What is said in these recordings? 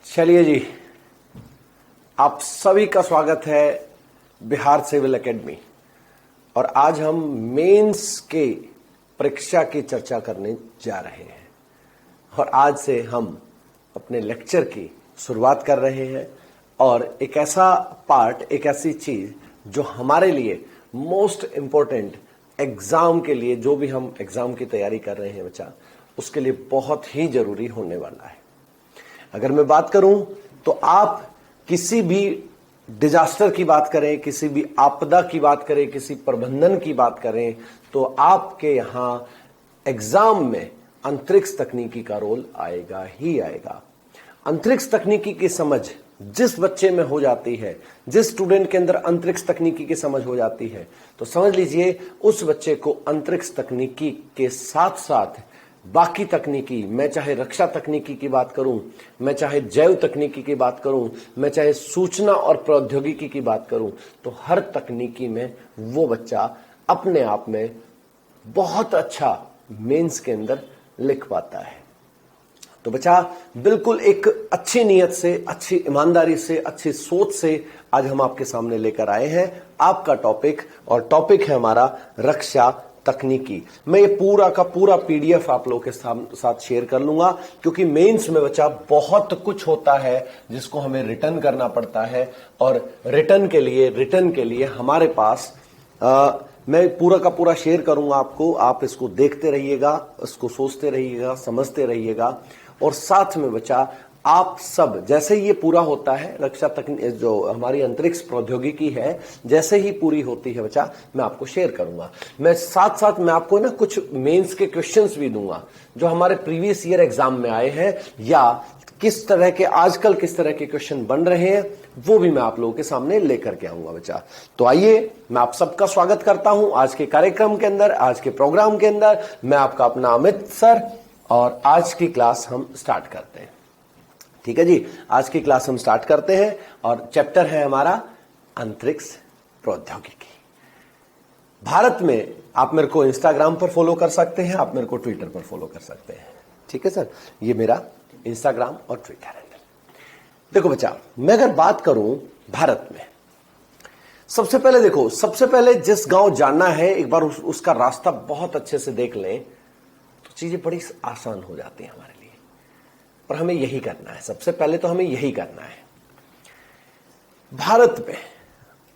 चलिए जी, आप सभी का स्वागत है बिहार सिविल एकेडमी। और आज हम मेंस के परीक्षा की चर्चा करने जा रहे हैं। और आज से हम अपने लेक्चर की शुरुआत कर रहे हैं। और एक ऐसा पार्ट, एक ऐसी चीज जो हमारे लिए मोस्ट इंपॉर्टेंट एग्जाम के लिए, जो भी हम एग्जाम की तैयारी कर रहे हैं बच्चा, उसके लिए बहुत ही जरूरी होने वाला है। अगर मैं बात करूं तो आप किसी भी डिजास्टर की बात करें, किसी भी आपदा की बात करें, किसी प्रबंधन की बात करें, तो आपके यहां एग्जाम में अंतरिक्ष तकनीकी का रोल आएगा ही आएगा। अंतरिक्ष तकनीकी की समझ जिस बच्चे में हो जाती है, जिस स्टूडेंट के अंदर अंतरिक्ष तकनीकी की समझ हो जाती है, तो समझ लीजिए उस बच्चे को अंतरिक्ष तकनीकी के साथ साथ बाकी तकनीकी, मैं चाहे रक्षा तकनीकी की बात करूं, मैं चाहे जैव तकनीकी की बात करूं, मैं चाहे सूचना और प्रौद्योगिकी की बात करूं, तो हर तकनीकी में वो बच्चा अपने आप में बहुत अच्छा मेंस के अंदर लिख पाता है। तो बच्चा बिल्कुल एक अच्छी नीयत से, अच्छी ईमानदारी से, अच्छी सोच से आज हम आपके सामने लेकर आए हैं आपका टॉपिक। और टॉपिक है हमारा रक्षा तकनीकी। मैं ये पूरा का पूरा पीडीएफ आप लोगों के साथ शेयर कर लूंगा, क्योंकि मेंस में बच्चा बहुत कुछ होता है जिसको हमें रिटर्न करना पड़ता है। और रिटर्न के लिए हमारे पास मैं पूरा का पूरा शेयर करूंगा आपको। आप इसको देखते रहिएगा, इसको सोचते रहिएगा, समझते रहिएगा। और साथ में बच्चा आप सब, जैसे ही ये पूरा होता है, रक्षा तकनीक जो हमारी अंतरिक्ष प्रौद्योगिकी है, जैसे ही पूरी होती है बच्चा, मैं आपको शेयर करूंगा। मैं साथ साथ मैं आपको ना कुछ मेंस के क्वेश्चंस भी दूंगा जो हमारे प्रीवियस ईयर एग्जाम में आए हैं, या किस तरह के आजकल किस तरह के क्वेश्चन बन रहे हैं, वो भी मैं आप लोगों के सामने लेकर के आऊंगा बच्चा। तो आइए, मैं आप सबका स्वागत करता हूं आज के कार्यक्रम के अंदर, आज के प्रोग्राम के अंदर। मैं आपका अपना अमित सर, और आज की क्लास हम स्टार्ट करते हैं। ठीक है जी, आज की क्लास हम स्टार्ट करते हैं और चैप्टर है हमारा अंतरिक्ष प्रौद्योगिकी। भारत में आप मेरे को इंस्टाग्राम पर फॉलो कर सकते हैं, आप मेरे को ट्विटर पर फॉलो कर सकते हैं। ठीक है सर, ये मेरा इंस्टाग्राम और ट्विटर हैंडल। देखो बच्चा, मैं अगर बात करूं भारत में, सबसे पहले देखो, सबसे पहले जिस गांव जाना है, एक बार उसका रास्ता बहुत अच्छे से देख लें तो चीजें बड़ी आसान हो जाती हैं हमारे लिए। पर हमें यही करना है, सबसे पहले तो हमें यही करना है। भारत में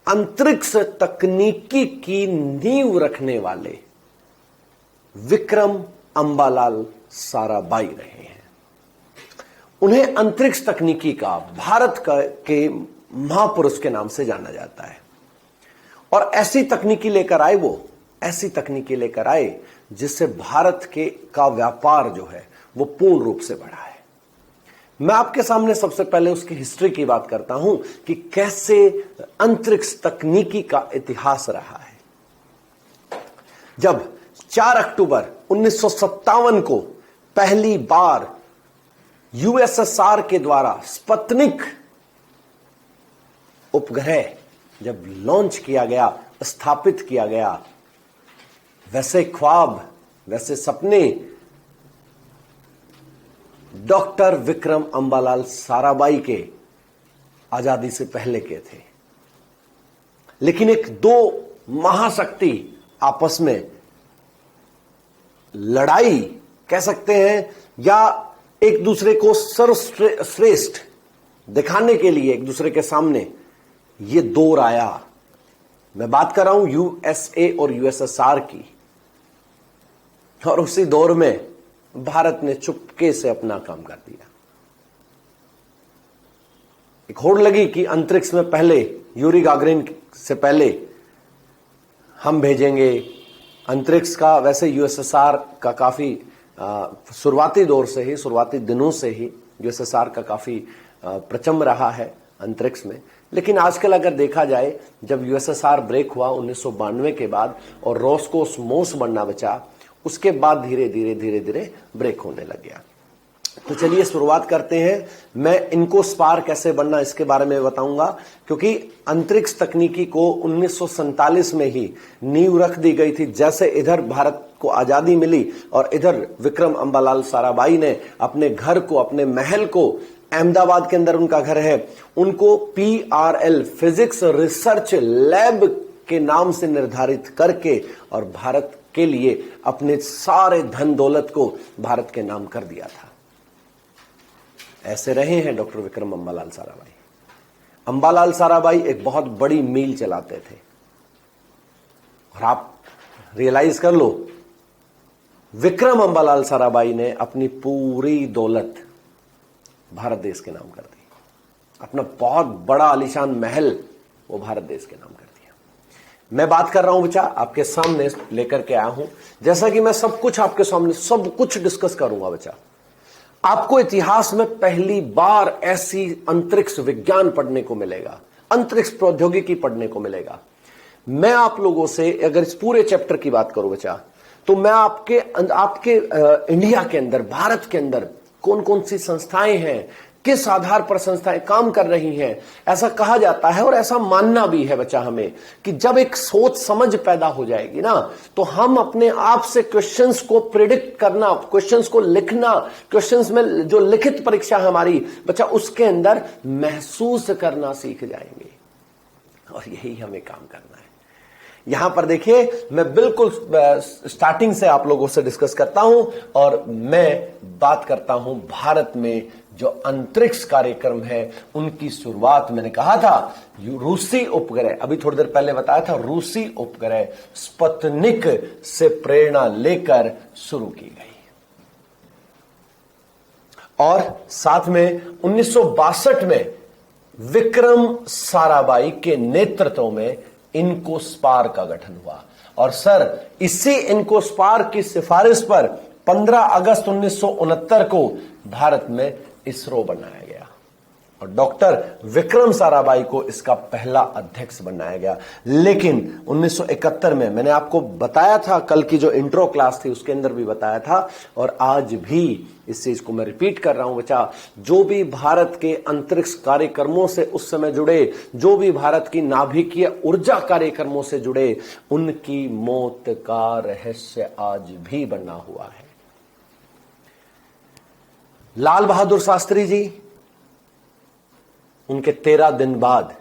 अंतरिक्ष तकनीकी की नींव रखने वाले विक्रम अंबालाल साराभाई रहे हैं। उन्हें अंतरिक्ष तकनीकी का भारत के महापुरुष के नाम से जाना जाता है। और ऐसी तकनीकी लेकर आए वो, ऐसी तकनीकी लेकर आए जिससे भारत का व्यापार जो है वो पूर्ण रूप से बढ़ा है। मैं आपके सामने सबसे पहले उसकी हिस्ट्री की बात करता हूं कि कैसे अंतरिक्ष तकनीकी का इतिहास रहा है। जब 4 अक्टूबर 1957 को पहली बार यूएसएसआर के द्वारा स्पुतनिक उपग्रह जब लॉन्च किया गया, स्थापित किया गया, वैसे ख्वाब, वैसे सपने डॉक्टर विक्रम अंबालाल साराभाई के आजादी से पहले के थे। लेकिन एक दो महाशक्ति आपस में लड़ाई कह सकते हैं, या एक दूसरे को सर्वश्रेष्ठ दिखाने के लिए एक दूसरे के सामने ये दौर आया। मैं बात कर रहा हूं यूएसए और यूएसएसआर की। और उसी दौर में भारत ने चुपके से अपना काम कर दिया। एक होड़ लगी कि अंतरिक्ष में पहले यूरी गागरिन से पहले हम भेजेंगे अंतरिक्ष का। वैसे यूएसएसआर का काफी शुरुआती दौर से ही, शुरुआती दिनों से ही यूएसएसआर का काफी प्रचम रहा है अंतरिक्ष में। लेकिन आजकल अगर देखा जाए, जब यूएसएसआर ब्रेक हुआ 1992 के बाद और रोस्कोसमोस बनना बचा, उसके बाद धीरे धीरे ब्रेक होने लग गया। तो चलिए शुरुआत करते हैं। मैं इनको स्पार कैसे बनना इसके बारे में बताऊंगा, क्योंकि अंतरिक्ष तकनीकी को 1947 में ही नींव रख दी गई थी। जैसे इधर भारत को आजादी मिली और इधर विक्रम अंबालाल साराभाई ने अपने घर को, अपने महल को अहमदाबाद के अंदर उनका घर है, उनको PRL फिजिक्स रिसर्च लैब के नाम से निर्धारित करके और भारत के लिए अपने सारे धन दौलत को भारत के नाम कर दिया था। ऐसे रहे हैं डॉक्टर विक्रम अंबालाल साराभाई। अंबालाल साराभाई एक बहुत बड़ी मील चलाते थे, और आप रियलाइज कर लो, विक्रम अंबालाल साराभाई ने अपनी पूरी दौलत भारत देश के नाम कर दी। अपना बहुत बड़ा आलीशान महल वो भारत देश के नाम कर दिया। मैं बात कर रहा हूं बच्चा, आपके सामने लेकर के आया हूं, जैसा कि मैं सब कुछ आपके सामने सब कुछ डिस्कस करूंगा बच्चा। आपको इतिहास में पहली बार ऐसी अंतरिक्ष विज्ञान पढ़ने को मिलेगा, अंतरिक्ष प्रौद्योगिकी पढ़ने को मिलेगा। मैं आप लोगों से अगर इस पूरे चैप्टर की बात करूं बच्चा, तो मैं आपके इंडिया के अंदर, भारत के अंदर कौन कौन सी संस्थाएं हैं, किस आधार पर संस्थाएं काम कर रही हैं, ऐसा कहा जाता है और ऐसा मानना भी है बच्चा हमें कि जब एक सोच समझ पैदा हो जाएगी ना, तो हम अपने आप से क्वेश्चंस को प्रिडिक्ट करना, क्वेश्चंस को लिखना, क्वेश्चंस में जो लिखित परीक्षा हमारी बच्चा उसके अंदर महसूस करना सीख जाएंगे। और यही हमें काम करना है। यहां पर देखिए, मैं बिल्कुल स्टार्टिंग से आप लोगों से डिस्कस करता हूं और मैं बात करता हूं भारत में जो अंतरिक्ष कार्यक्रम है उनकी शुरुआत मैंने कहा था रूसी उपग्रह, अभी थोड़ी देर पहले बताया था, रूसी उपग्रह स्पुतनिक से प्रेरणा लेकर शुरू की गई। और साथ में 1962 में विक्रम साराभाई के नेतृत्व में इनकोस्पार का गठन हुआ। और सर, इसी इनकोस्पार की सिफारिश पर 15 अगस्त 1969 को भारत में इसरो बनाया गया और डॉक्टर विक्रम साराभाई को इसका पहला अध्यक्ष बनाया गया। लेकिन 1971 में मैंने आपको बताया था, कल की जो इंट्रो क्लास थी उसके अंदर भी बताया था, और आज भी इस चीज को मैं रिपीट कर रहा हूं बच्चा, जो भी भारत के अंतरिक्ष कार्यक्रमों से उस समय जुड़े, जो भी भारत की नाभिकीय ऊर्जा कार्यक्रमों से जुड़े, उनकी मौत का रहस्य आज भी बना हुआ है। लाल बहादुर शास्त्री जी, उनके 13 दिन बाद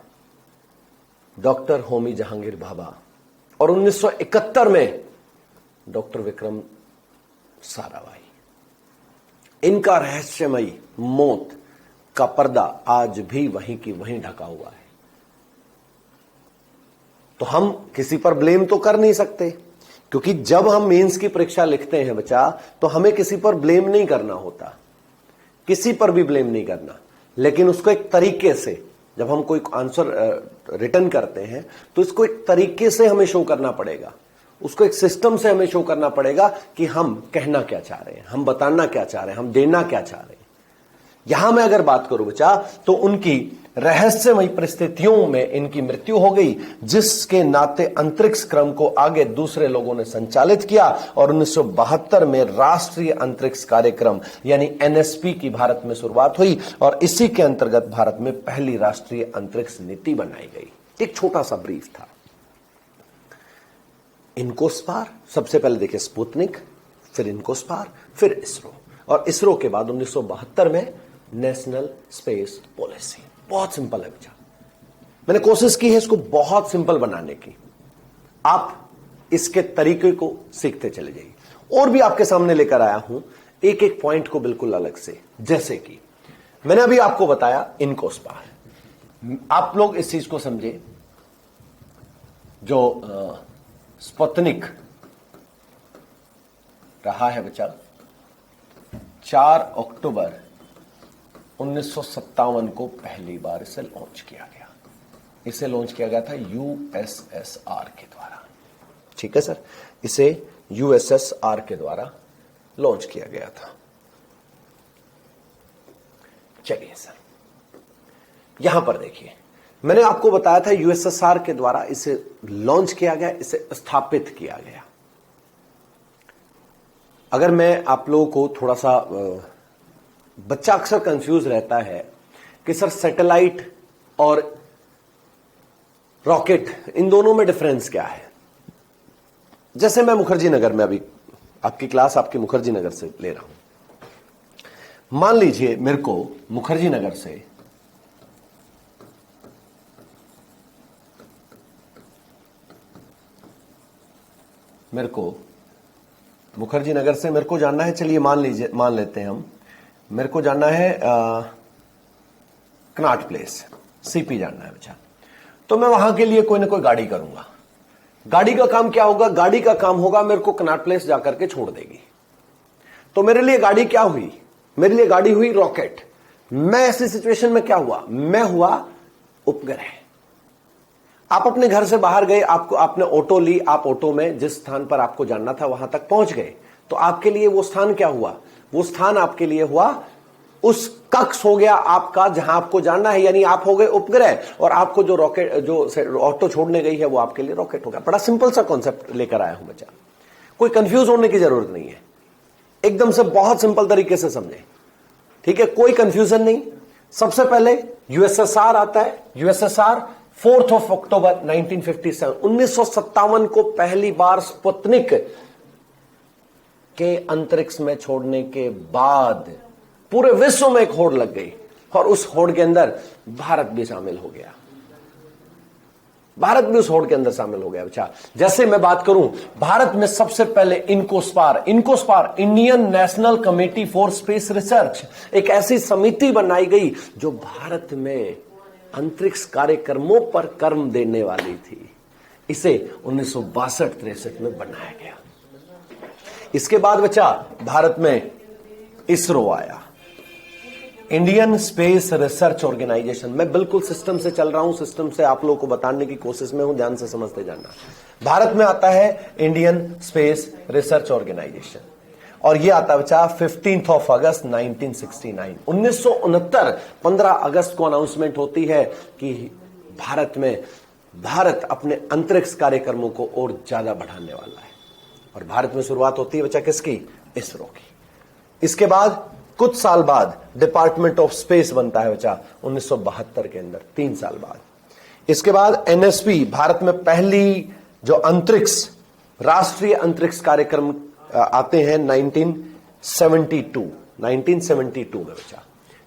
डॉक्टर होमी जहांगीर भाभा, और 1971 में डॉक्टर विक्रम साराभाई, इनका रहस्यमयी मौत का पर्दा आज भी वहीं की वहीं ढका हुआ है। तो हम किसी पर ब्लेम तो कर नहीं सकते, क्योंकि जब हम मेंस की परीक्षा लिखते हैं बच्चा, तो हमें किसी पर ब्लेम नहीं करना होता, किसी पर भी ब्लेम नहीं करना, लेकिन उसको एक तरीके से, जब हम कोई आंसर रिटर्न करते हैं तो इसको एक तरीके से हमें शो करना पड़ेगा, उसको एक सिस्टम से हमें शो करना पड़ेगा कि हम कहना क्या चाह रहे हैं, हम बताना क्या चाह रहे हैं, हम देना क्या चाह रहे हैं। यहां मैं अगर बात करूं बच्चा, तो उनकी रहस्यमयी परिस्थितियों में इनकी मृत्यु हो गई, जिसके नाते अंतरिक्ष क्रम को आगे दूसरे लोगों ने संचालित किया और 1972 में राष्ट्रीय अंतरिक्ष कार्यक्रम यानी NSP की भारत में शुरुआत हुई और इसी के अंतर्गत भारत में पहली राष्ट्रीय अंतरिक्ष नीति बनाई गई। एक छोटा सा ब्रीफ था। इनकोस्पार, सबसे पहले देखिए स्पुतनिक, फिर इनकोस्पार, फिर इसरो, और इसरो के बाद 1972 में नेशनल स्पेस पॉलिसी। बहुत सिंपल है बच्चा, मैंने कोशिश की है इसको बहुत सिंपल बनाने की, आप इसके तरीके को सीखते चले जाइए। और भी आपके सामने लेकर आया हूं एक एक पॉइंट को बिल्कुल अलग से, जैसे कि मैंने अभी आपको बताया इनकोस्पार। आप लोग इस चीज को समझे, जो स्पुतनिक रहा है बच्चा, 4 अक्टूबर 1957 को पहली बार इसे लॉन्च किया गया। इसे लॉन्च किया गया था USSR के द्वारा। ठीक है सर, इसे USSR के द्वारा लॉन्च किया गया था। चलिए सर, यहां पर देखिए, मैंने आपको बताया था USSR के द्वारा इसे लॉन्च किया गया, इसे स्थापित किया गया। अगर मैं आप लोगों को थोड़ा सा, बच्चा अक्सर कंफ्यूज रहता है कि सर सैटेलाइट और रॉकेट, इन दोनों में डिफरेंस क्या है। जैसे मैं मुखर्जी नगर में, अभी आपकी क्लास आपकी मुखर्जी नगर से ले रहा हूं, मान लीजिए मेरे को मुखर्जी नगर से मेरे को जानना है, चलिए मान लेते हैं हम, मेरे को जानना है कनॉट प्लेस, सीपी जानना है बच्चा। तो मैं वहां के लिए कोई ना कोई गाड़ी करूंगा। गाड़ी का काम क्या होगा? गाड़ी का काम होगा मेरे को कनॉट प्लेस जाकर के छोड़ देगी। तो मेरे लिए गाड़ी क्या हुई? मेरे लिए गाड़ी हुई रॉकेट। मैं ऐसी सिचुएशन में क्या हुआ? मैं हुआ उपग्रह। आप अपने घर से बाहर गए, आपने ऑटो ली, आप ऑटो में जिस स्थान पर आपको जाना था वहां तक पहुंच गए। तो आपके लिए वो स्थान क्या हुआ? वो स्थान आपके लिए हुआ उस कक्ष हो गया आपका जहां आपको जाना है, यानी आप हो गए उपग्रह, और आपको जो रॉकेट, जो ऑटो छोड़ने गई है, वो आपके लिए रॉकेट हो गया। बड़ा सिंपल सा कॉन्सेप्ट लेकर आया हूं बच्चा, कोई कंफ्यूज होने की जरूरत नहीं है, एकदम से बहुत सिंपल तरीके से समझे, ठीक है? कोई कंफ्यूजन नहीं। सबसे पहले यूएसएसआर आता है। यूएसएसआर 4 अक्टूबर 1957 को पहली बार स्पुतनिक के अंतरिक्ष में छोड़ने के बाद पूरे विश्व में एक होड़ लग गई, और उस होड़ के अंदर भारत भी शामिल हो गया। भारत भी उस होड़ के अंदर शामिल हो गया बच्चा। जैसे मैं बात करूं, भारत में सबसे पहले INCOSPAR Indian national committee for space research, एक ऐसी समिति बनाई गई जो भारत में अंतरिक्ष कार्यक्रमों पर कर्म देने वाली थी। इसे 1962-63 में बनाया गया। इसके बाद बच्चा भारत में इसरो आया, इंडियन स्पेस रिसर्च ऑर्गेनाइजेशन। मैं बिल्कुल सिस्टम से चल रहा हूं, सिस्टम से आप लोगों को बताने की कोशिश में हूं, ध्यान से समझते जाना। भारत में आता है इंडियन स्पेस रिसर्च ऑर्गेनाइजेशन, और यह आता है बच्चा 15 अगस्त 1969। 1969 15 अगस्त को अनाउंसमेंट होती है कि भारत अपने अंतरिक्ष कार्यक्रमों को और ज्यादा बढ़ाने वाला है, और भारत में शुरुआत होती है बच्चा किसकी? इसरो की। इसके बाद कुछ साल बाद डिपार्टमेंट ऑफ स्पेस बनता है बच्चा 1972 के अंदर, 3 साल बाद। इसके बाद एनएसपी, भारत में पहली जो राष्ट्रीय अंतरिक्ष कार्यक्रम आते हैं 1972 में बच्चा,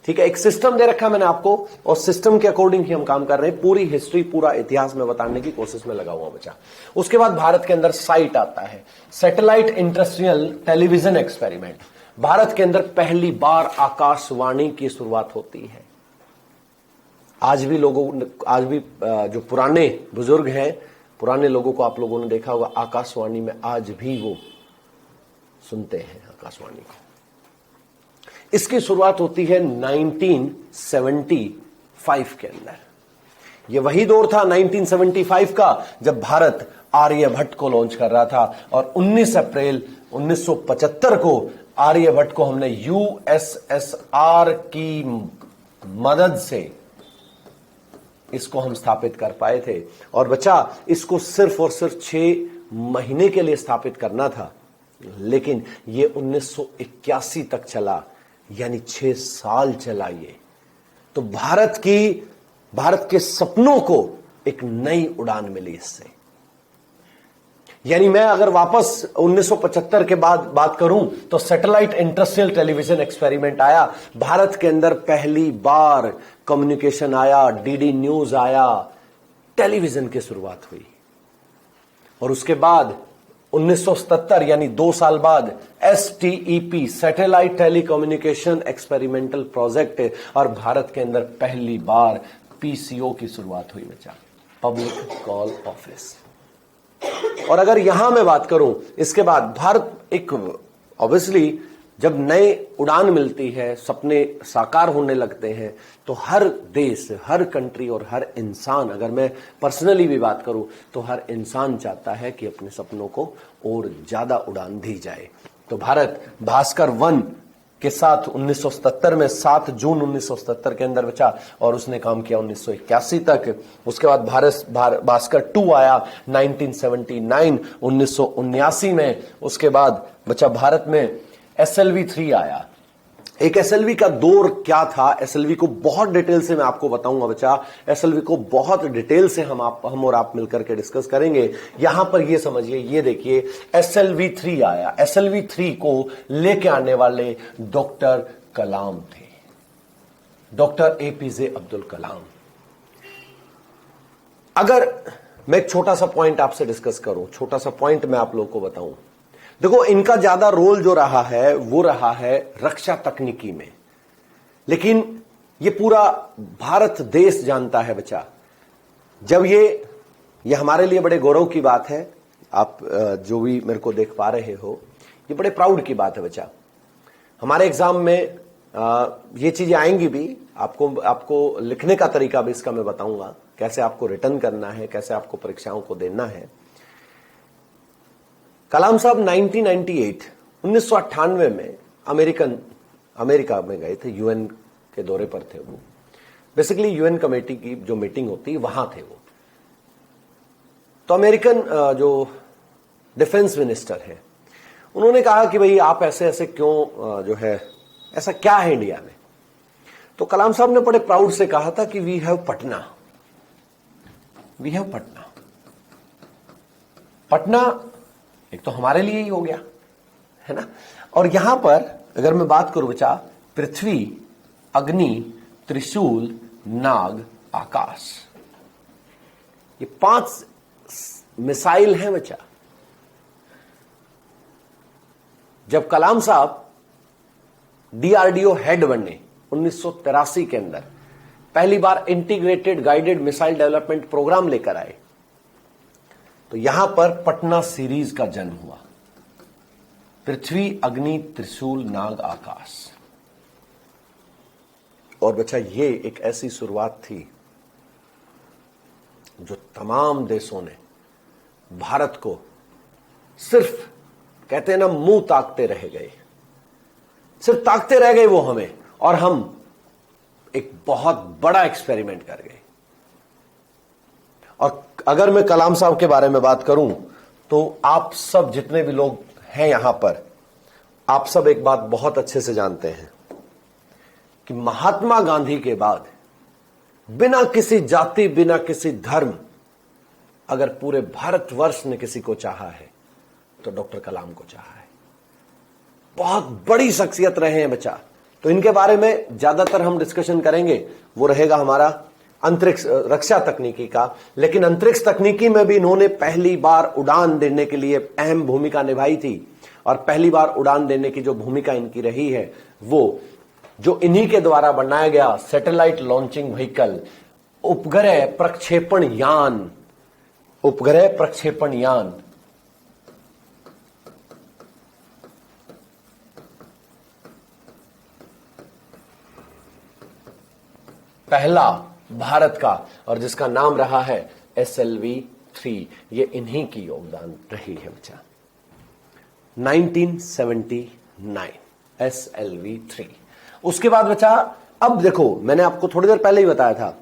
ठीक है? एक सिस्टम दे रखा है मैंने आपको, और सिस्टम के अकॉर्डिंग ही हम काम कर रहे हैं। पूरी हिस्ट्री, पूरा इतिहास में बताने की कोशिश में लगा हुआ बच्चा। उसके बाद भारत के अंदर साइट आता है, सैटेलाइट इंटरस्ट्रियल टेलीविजन एक्सपेरिमेंट। भारत के अंदर पहली बार आकाशवाणी की शुरुआत होती है। आज भी जो पुराने बुजुर्ग हैं, पुराने लोगों को आप लोगों ने देखा होगा, आकाशवाणी में आज भी वो सुनते हैं आकाशवाणी को। इसकी शुरुआत होती है 1975 के अंदर। ये वही दौर था 1975 का जब भारत आर्यभट्ट को लॉन्च कर रहा था, और 19 अप्रैल 1975 को आर्यभट्ट को हमने यूएसएसआर की मदद से इसको हम स्थापित कर पाए थे। और बच्चा, इसको सिर्फ और सिर्फ 6 महीने के लिए स्थापित करना था, लेकिन ये 1981 तक चला, यानी 6 साल चला ये। तो भारत के सपनों को एक नई उड़ान मिली इससे। यानी मैं अगर वापस 1975 के बाद बात करूं तो सैटेलाइट इंटरस्ट्रियल टेलीविजन एक्सपेरिमेंट आया, भारत के अंदर पहली बार कम्युनिकेशन आया, डीडी न्यूज आया, टेलीविजन की शुरुआत हुई। और उसके बाद 1977 यानी 2 साल बाद STEP, satellite telecommunication experimental project, और भारत के अंदर पहली बार PCO की शुरुआत हुई बच्चा, पब्लिक कॉल ऑफिस। और अगर यहां मैं बात करूं, इसके बाद भारत एक ऑब्वियसली जब नए उड़ान मिलती है, सपने साकार होने लगते हैं, तो हर देश, हर कंट्री और हर इंसान, अगर मैं पर्सनली भी बात करूं तो हर इंसान चाहता है कि अपने सपनों को और ज्यादा उड़ान दी जाए। तो भारत भास्कर 1 के साथ 1977 में 7 जून 1977 के अंदर बचा, और उसने काम किया 1981 तक। उसके बाद भास्कर 2 आया 1979, 1979 में। उसके बाद बचा भारत में SLV 3 आया। एक SLV का दौर क्या था, SLV को बहुत डिटेल से मैं आपको बताऊंगा बच्चा। SLV को बहुत डिटेल से हम और आप मिलकर के डिस्कस करेंगे। यहां पर ये समझिए, ये देखिए SLV 3 आया। SLV 3 को लेके आने वाले डॉक्टर कलाम थे, डॉक्टर एपीजे अब्दुल कलाम। अगर मैं एक छोटा सा पॉइंट आपसे डिस्कस करूं, छोटा सा पॉइंट मैं आप लोगों को बताऊं, देखो इनका ज्यादा रोल जो रहा है वो रहा है रक्षा तकनीकी में, लेकिन ये पूरा भारत देश जानता है बच्चा, जब ये हमारे लिए बड़े गौरव की बात है। आप जो भी मेरे को देख पा रहे हो, ये बड़े प्राउड की बात है बच्चा। हमारे एग्जाम में ये चीजें आएंगी भी, आपको लिखने का तरीका भी इसका मैं बताऊंगा, कैसे आपको रिटर्न करना है, कैसे आपको परीक्षाओं को देना है। कलाम साहब 1998 में अमेरिका में गए थे, यूएन के दौरे पर थे वो। बेसिकली यूएन कमेटी की जो मीटिंग होती है वहां थे वो। तो अमेरिकन जो डिफेंस मिनिस्टर है, उन्होंने कहा कि भाई आप ऐसे ऐसे क्यों जो है, ऐसा क्या है इंडिया में। तो कलाम साहब ने बड़े प्राउड से कहा था कि we have Patna, we have Patna. Patna एक तो हमारे लिए ही हो गया, है ना। और यहां पर अगर मैं बात करूं बच्चा, पृथ्वी, अग्नि, त्रिशूल, नाग, आकाश, ये 5 मिसाइल हैं बच्चा। जब कलाम साहब डीआरडीओ हेड बने 1983 के अंदर, पहली बार integrated guided missile development programme लेकर आए, तो यहां पर पटना सीरीज का जन्म हुआ। पृथ्वी, अग्नि, त्रिशूल, नाग, आकाश। और बच्चा ये एक ऐसी शुरुआत थी जो तमाम देशों ने भारत को सिर्फ, कहते हैं ना, मुंह ताकते रह गए, सिर्फ ताकते रह गए वो हमें, और हम एक बहुत बड़ा एक्सपेरिमेंट कर गए। और अगर मैं कलाम साहब के बारे में बात करूं, तो आप सब जितने भी लोग हैं यहां पर, आप सब एक बात बहुत अच्छे से जानते हैं कि महात्मा गांधी के बाद बिना किसी जाति, बिना किसी धर्म, अगर पूरे भारतवर्ष ने किसी को चाहा है तो डॉक्टर कलाम को चाहा है। बहुत बड़ी शख्सियत रहे हैं बच्चा। तो इनके बारे में ज्यादातर हम डिस्कशन करेंगे, वो रहेगा हमारा अंतरिक्ष रक्षा तकनीकी का। लेकिन अंतरिक्ष तकनीकी में भी इन्होंने पहली बार उड़ान देने के लिए अहम भूमिका निभाई थी, और पहली बार उड़ान देने की जो भूमिका इनकी रही है, वो जो इन्हीं के द्वारा बनाया गया सैटेलाइट लॉन्चिंग व्हीकल, उपग्रह प्रक्षेपण यान, उपग्रह प्रक्षेपण यान, पहला भारत का, और जिसका नाम रहा है SLV-3, ये इन्हीं की योगदान रही है बच्चा। 1979 SLV-3। उसके बाद बच्चा, अब देखो मैंने आपको थोड़ी देर पहले ही बताया था,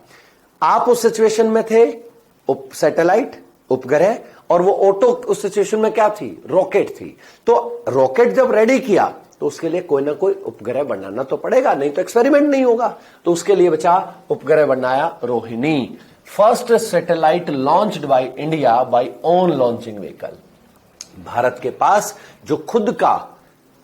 आप उस सिचुएशन में थे, सैटेलाइट, उपग्रह, और वो ऑटो उस सिचुएशन में क्या थी, रॉकेट थी। तो रॉकेट जब रेडी किया तो उसके लिए कोई ना कोई उपग्रह बनाना तो पड़ेगा, नहीं तो एक्सपेरिमेंट नहीं होगा। तो उसके लिए बच्चा उपग्रह बनाया Rohini, first satellite launched by India by own launching vehicle. Bharat के पास जो खुद का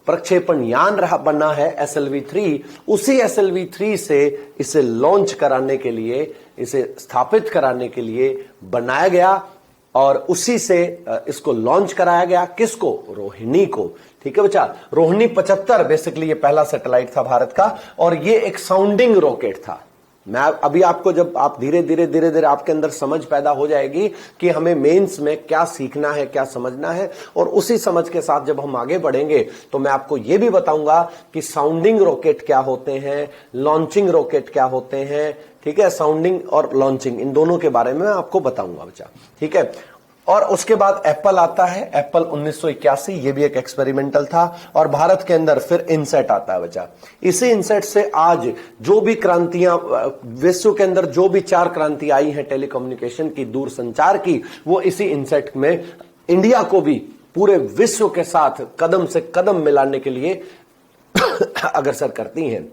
प्रक्षेपण यान रहा बना है SLV-3, उसी SLV-3 से इसे लॉन्च कराने के लिए, इसे स्थापित कराने के लिए बनाया गया, और उसी से इसको लॉन्च कराया गया। किसको, रोहिणी को। ठीक है बच्चा, रोहिणी 75 बेसिकली ये पहला सैटेलाइट था भारत का, और ये एक साउंडिंग रॉकेट था। मैं अभी आपको, जब आप धीरे धीरे आपके अंदर समझ पैदा हो जाएगी कि हमें मेंस में क्या सीखना है, क्या समझना है, और उसी समझ के साथ जब हम आगे बढ़ेंगे तो मैं आपको यह भी बताऊंगा कि साउंडिंग रॉकेट क्या होते हैं, लॉन्चिंग रॉकेट क्या होते हैं। ठीक है, साउंडिंग और लॉन्चिंग, इन दोनों के बारे में आपको बताऊंगा बच्चा। ठीक है, और उसके बाद एप्पल आता है, एप्पल 1981, ये भी एक एक्सपेरिमेंटल था। और भारत के अंदर फिर इनसेट आता है बच्चा। इसी इनसेट से आज जो भी क्रांतियां विश्व के अंदर, जो भी 4 क्रांति आई हैं टेलीकम्युनिकेशन की, दूर संचार की, वो इसी इनसेट में इंडिया को भी पूरे विश्व के साथ कदम से कदम मिलाने के लिए अग्रसर करती हैं।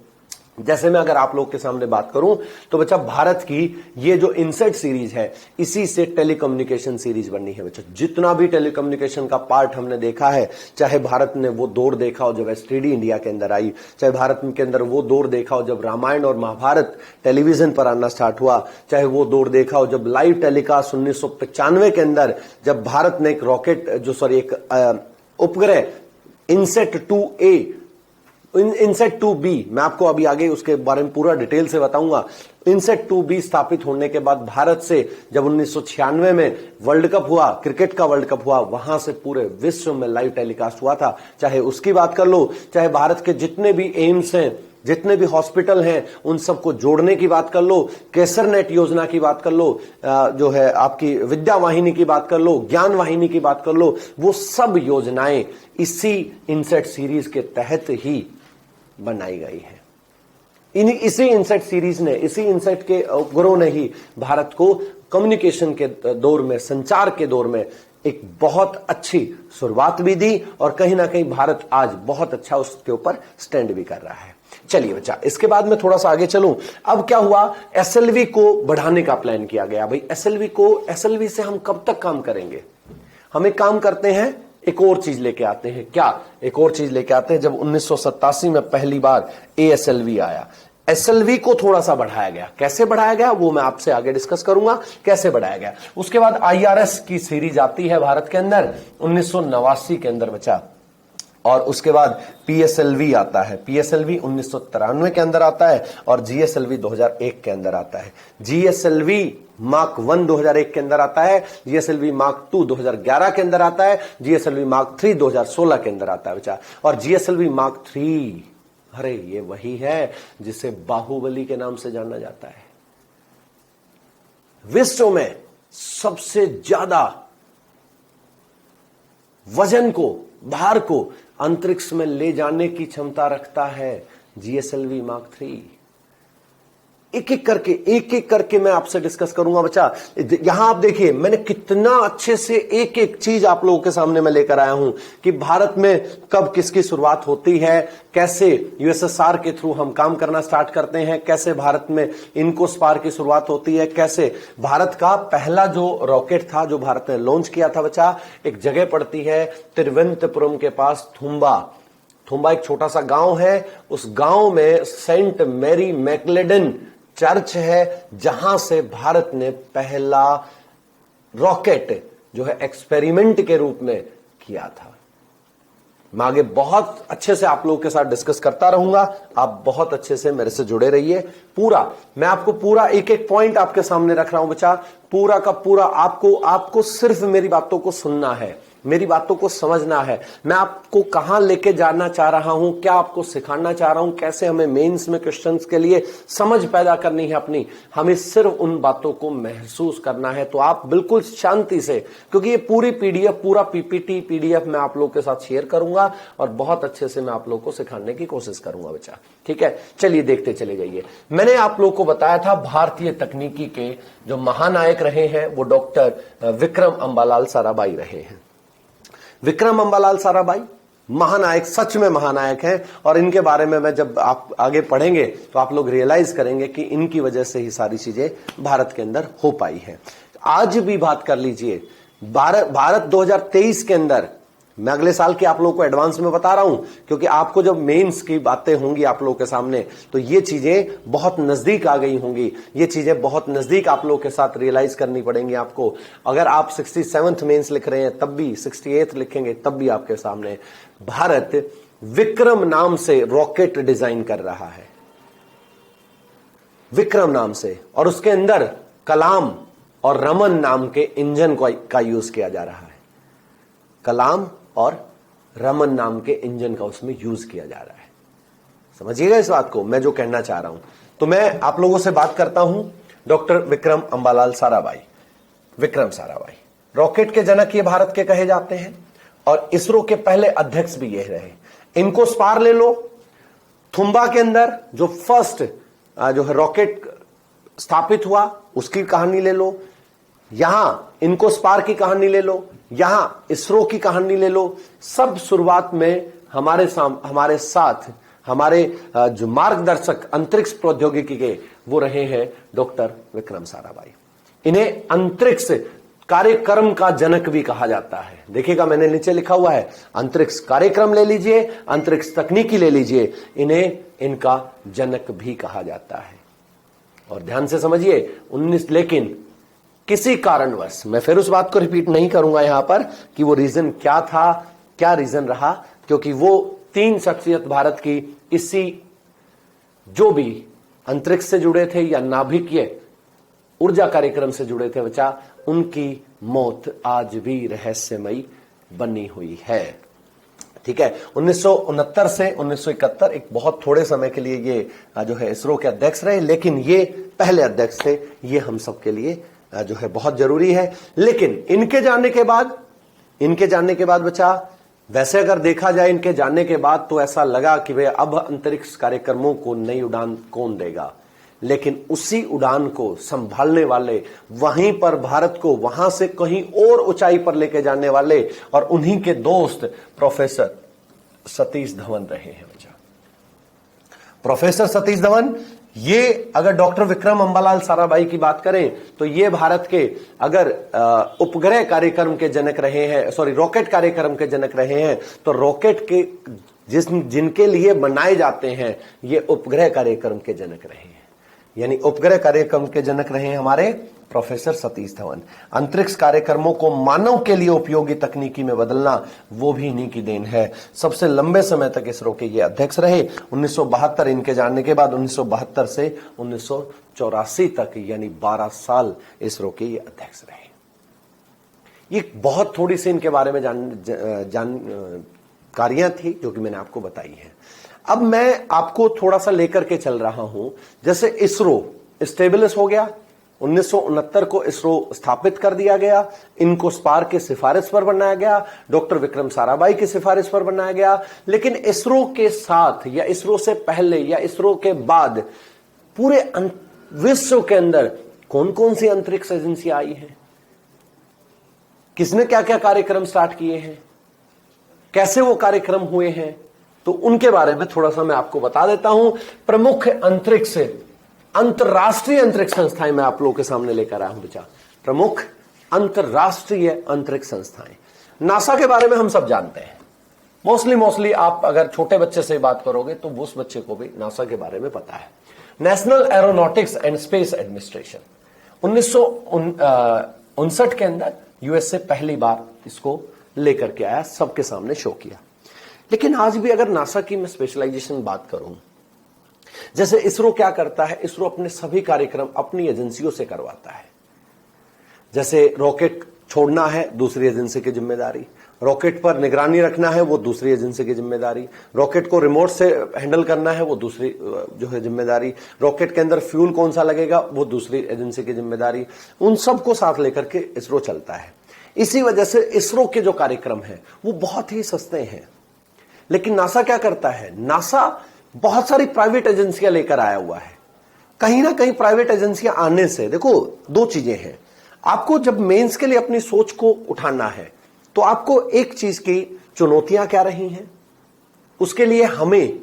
जैसे मैं अगर आप लोग के सामने बात करूं तो बच्चा भारत की ये जो इनसेट सीरीज है इसी से टेलीकम्युनिकेशन सीरीज बननी है बच्चा। जितना भी टेलीकम्युनिकेशन का पार्ट हमने देखा है, चाहे भारत ने वो दौर देखा हो जब एसटीडी इंडिया के अंदर आई, चाहे भारत के अंदर वो दौर देखा हो जब रामायण और महाभारत टेलीविजन पर आना स्टार्ट हुआ, चाहे वो दौर देखा हो जब लाइव टेलीकास्ट 1995 के अंदर जब भारत ने एक रॉकेट एक उपग्रह इनसेट 2A इनसेट 2B, मैं आपको अभी आगे उसके बारे में पूरा डिटेल से बताऊंगा। इनसेट 2B स्थापित होने के बाद भारत से जब 1996 में वर्ल्ड कप हुआ, क्रिकेट का वर्ल्ड कप हुआ, वहां से पूरे विश्व में लाइव टेलीकास्ट हुआ था। चाहे उसकी बात कर लो, चाहे भारत के जितने भी एम्स हैं, जितने भी हॉस्पिटल हैं, उन सबको जोड़ने की बात कर लो, केसर नेट योजना की बात कर लो, जो है आपकी विद्या वाहिनी की बात कर लो, ज्ञान वाहिनी की बात कर लो, वो सब योजनाएं इसी इनसेट सीरीज के तहत ही बनाई गई है। इसी इनसेट सीरीज ने, इसी इनसेट के गुरु ने ही भारत को कम्युनिकेशन के दौर में, संचार के दौर में एक बहुत अच्छी शुरुआत भी दी और कहीं ना कहीं भारत आज बहुत अच्छा उसके ऊपर स्टैंड भी कर रहा है। चलिए बच्चा, इसके बाद में थोड़ा सा आगे चलूं। अब क्या हुआ, एसएलवी को बढ़ाने का प्लान किया गया। भाई एसएलवी से हम कब तक काम करेंगे? हम एक काम करते हैं, एक और चीज लेके आते हैं। क्या एक और चीज लेके आते हैं? जब 1987 में पहली बार एएसएलवी आया, एसएलवी को थोड़ा सा बढ़ाया गया। कैसे बढ़ाया गया वो मैं आपसे आगे डिस्कस करूंगा, कैसे बढ़ाया गया। उसके बाद आईआरएस की सीरीज आती है भारत के अंदर 1989 के अंदर बचा, और उसके बाद पीएसएलवी आता है। पीएसएलवी 1993 के अंदर आता है और जीएसएलवी 2001 के अंदर आता है। जीएसएलवी मार्क 1 2001 के अंदर आता है, जीएसएलवी मार्क 2 2011 के अंदर आता है, जीएसएलवी मार्क 3 2016 के अंदर आता है बच्चा। और जीएसएलवी मार्क 3, अरे ये वही है जिसे बाहुबली के नाम से जाना जाता है। विश्व में सबसे ज्यादा वजन को, भार को अंतरिक्ष में ले जाने की क्षमता रखता है जीएसएलवी मार्क 3। एक एक करके मैं आपसे डिस्कस करूंगा बच्चा। यहां आप देखिए मैंने कितना अच्छे से एक एक चीज आप लोगों के सामने मैं लेकर आया हूं कि भारत में कब किसकी शुरुआत होती है, कैसे यूएसएसआर के थ्रू हम काम करना स्टार्ट करते हैं, कैसे भारत में इनकोस्पार की शुरुआत होती है, कैसे भारत का पहला जो रॉकेट था जो भारत ने लॉन्च किया था बच्चा, एक जगह पड़ती है तिरुवनंतपुरम के पास, थुम्बा एक छोटा सा गांव है। उस गांव में सेंट मैरी मैकलेडन चर्च है, जहां से भारत ने पहला रॉकेट जो है एक्सपेरिमेंट के रूप में किया था। मैं आगे बहुत अच्छे से आप लोगों के साथ डिस्कस करता रहूंगा, आप बहुत अच्छे से मेरे से जुड़े रहिए। पूरा मैं आपको पूरा एक एक पॉइंट आपके सामने रख रहा हूं बच्चा, पूरा का पूरा आपको सिर्फ मेरी बातों को सुनना है, मेरी बातों को समझना है। मैं आपको कहां लेके जाना चाह रहा हूं, क्या आपको सिखाना चाह रहा हूं, कैसे हमें मेंस में क्वेश्चंस के लिए समझ पैदा करनी है अपनी, हमें सिर्फ उन बातों को महसूस करना है। तो आप बिल्कुल शांति से, क्योंकि ये पूरी पीडीएफ, पूरा पीपीटी पीडीएफ मैं आप लोगों के साथ शेयर करूंगा और बहुत अच्छे से मैं आप लोगों को सिखाने की कोशिश करूंगा बच्चा। ठीक है, चलिए देखते चले जाइए। मैंने आप लोगों को बताया था भारतीय तकनीकी के जो महानायक रहे हैं वो डॉक्टर विक्रम अंबालाल साराभाई रहे हैं। विक्रम अंबालाल साराभाई महानायक, सच में महानायक हैं, और इनके बारे में मैं जब आप आगे पढ़ेंगे तो आप लोग रियलाइज करेंगे कि इनकी वजह से ही सारी चीजें भारत के अंदर हो पाई हैं। आज भी बात कर लीजिए, भारत 2023 के अंदर, मैं अगले साल की आप लोगों को एडवांस में बता रहा हूं क्योंकि आपको जब मेंस की बातें होंगी आप लोगों के सामने तो ये चीजें बहुत नजदीक आ गई होंगी, ये चीजें बहुत नजदीक आप लोगों के साथ रियलाइज करनी पड़ेंगी आपको। अगर आप 67th मेंस लिख रहे हैं तब भी, 68th लिखेंगे तब भी आपके सामने भारत विक्रम नाम से रॉकेट डिजाइन कर रहा है, विक्रम नाम से, और उसके अंदर कलाम और रमन नाम के इंजन का यूज किया जा रहा है। कलाम और रमन नाम के इंजन का उसमें यूज किया जा रहा है। समझिएगा इस बात को, मैं जो कहना चाह रहा हूं। तो मैं आप लोगों से बात करता हूं डॉक्टर विक्रम अंबालाल साराभाई। विक्रम साराभाई रॉकेट के जनक ये भारत के कहे जाते हैं और इसरो के पहले अध्यक्ष भी ये रहे। इनकोस्पार ले लो, थुम्बा के अंदर जो फर्स्ट जो है रॉकेट स्थापित हुआ उसकी कहानी ले लो, यहां इनकोस्पार की कहानी ले लो, यहां इसरो की कहानी ले लो। सब शुरुआत में हमारे साथ हमारे जो मार्गदर्शक अंतरिक्ष प्रौद्योगिकी के वो रहे हैं डॉक्टर विक्रम साराभाई। इन्हें अंतरिक्ष कार्यक्रम का जनक भी कहा जाता है। देखिएगा मैंने नीचे लिखा हुआ है, अंतरिक्ष कार्यक्रम ले लीजिए, अंतरिक्ष तकनीकी ले लीजिए, इन्हें इनका जनक भी कहा जाता है। और ध्यान से समझिए 19 लेकिन किसी कारणवश, मैं फिर उस बात को रिपीट नहीं करूंगा यहां पर कि वो रीजन क्या था, क्या रीजन रहा, क्योंकि वो 3 शख्सियत भारत की इसी जो भी अंतरिक्ष से जुड़े थे या नाभिकीय ऊर्जा कार्यक्रम से जुड़े थे बच्चा, उनकी मौत आज भी रहस्यमयी बनी हुई है। ठीक है, 1969 से 1971 एक बहुत थोड़े समय के लिए ये जो है इसरो के अध्यक्ष रहे, लेकिन ये पहले अध्यक्ष थे। ये हम सबके लिए जो है बहुत जरूरी है। लेकिन इनके जाने के बाद बच्चा, वैसे अगर देखा जाए इनके जाने के बाद तो ऐसा लगा कि वे अब अंतरिक्ष कार्यक्रमों को नई उड़ान कौन देगा, लेकिन उसी उड़ान को संभालने वाले, वहीं पर भारत को वहां से कहीं और ऊंचाई पर लेके जाने वाले और उन्हीं के दोस्त प्रोफेसर सतीश धवन रहे हैं बच्चा। प्रोफेसर सतीश धवन, ये अगर डॉक्टर विक्रम अंबालाल साराभाई की बात करें तो ये भारत के अगर उपग्रह कार्यक्रम के जनक रहे हैं, रॉकेट कार्यक्रम के जनक रहे हैं, तो रॉकेट के जिनके लिए बनाए जाते हैं ये उपग्रह कार्यक्रम के जनक रहे हैं। यानी उपग्रह कार्यक्रम के जनक रहे हैं हमारे प्रोफेसर सतीश धवन। अंतरिक्ष कार्यक्रमों को मानव के लिए उपयोगी तकनीकी में बदलना वो भी इन्हीं की देन है। सबसे लंबे समय तक इसरो के ये अध्यक्ष रहे। 1972 इनके जानने के बाद 1972 से 1984 तक यानी 12 साल इसरो के ये अध्यक्ष रहे। ये बहुत थोड़ी सी इनके बारे में जानकारियां थी जो कि मैंने आपको बताई है। अब मैं आपको थोड़ा सा लेकर के चल रहा हूं। जैसे इसरो स्टेबलिश हो गया, 1969 को इसरो स्थापित कर दिया गया, इनको स्पार्क के सिफारिश पर बनाया गया, डॉक्टर विक्रम साराभाई की सिफारिश पर बनाया गया। लेकिन इसरो के साथ या इसरो से पहले या इसरो के बाद पूरे विश्व के अंदर कौन कौन सी अंतरिक्ष एजेंसियां आई हैं, किसने क्या क्या कार्यक्रम स्टार्ट किए हैं, कैसे वो कार्यक्रम हुए हैं, तो उनके बारे में थोड़ा सा मैं आपको बता देता हूं। प्रमुख अंतरराष्ट्रीय अंतरिक्ष संस्थाएं मैं आप लोगों के सामने लेकर आया हूं बच्चा। प्रमुख अंतरराष्ट्रीय अंतरिक्ष संस्थाएं। नासा के बारे में हम सब जानते हैं। मोस्टली आप अगर छोटे बच्चे से बात करोगे तो उस बच्चे को भी नासा के बारे में पता है। National aeronautics and space administration 1959 के अंदर यूएस से पहली बार इसको लेकर के आया, सबके सामने शो किया। लेकिन आज भी अगर नासा की मैं स्पेशलाइजेशन बात करूं, जैसे इसरो क्या करता है, इसरो अपने सभी कार्यक्रम अपनी एजेंसियों से करवाता है। जैसे रॉकेट छोड़ना है, दूसरी एजेंसी की जिम्मेदारी, रॉकेट पर निगरानी रखना है, वो दूसरी एजेंसी की जिम्मेदारी, रॉकेट को रिमोट से हैंडल करना है, वो दूसरी जो है जिम्मेदारी, रॉकेट के अंदर फ्यूल कौन सा लगेगा, वो दूसरी एजेंसी की जिम्मेदारी। उन सबको साथ लेकर के इसरो चलता है। इसी वजह से इसरो के जो कार्यक्रम है वो बहुत ही सस्ते हैं। लेकिन नासा क्या करता है, नासा बहुत सारी प्राइवेट एजेंसियां लेकर आया हुआ है। कहीं ना कहीं प्राइवेट एजेंसियां आने से, देखो दो चीजें हैं, आपको जब मेंस के लिए अपनी सोच को उठाना है तो आपको एक चीज की चुनौतियां क्या रही हैं, उसके लिए हमें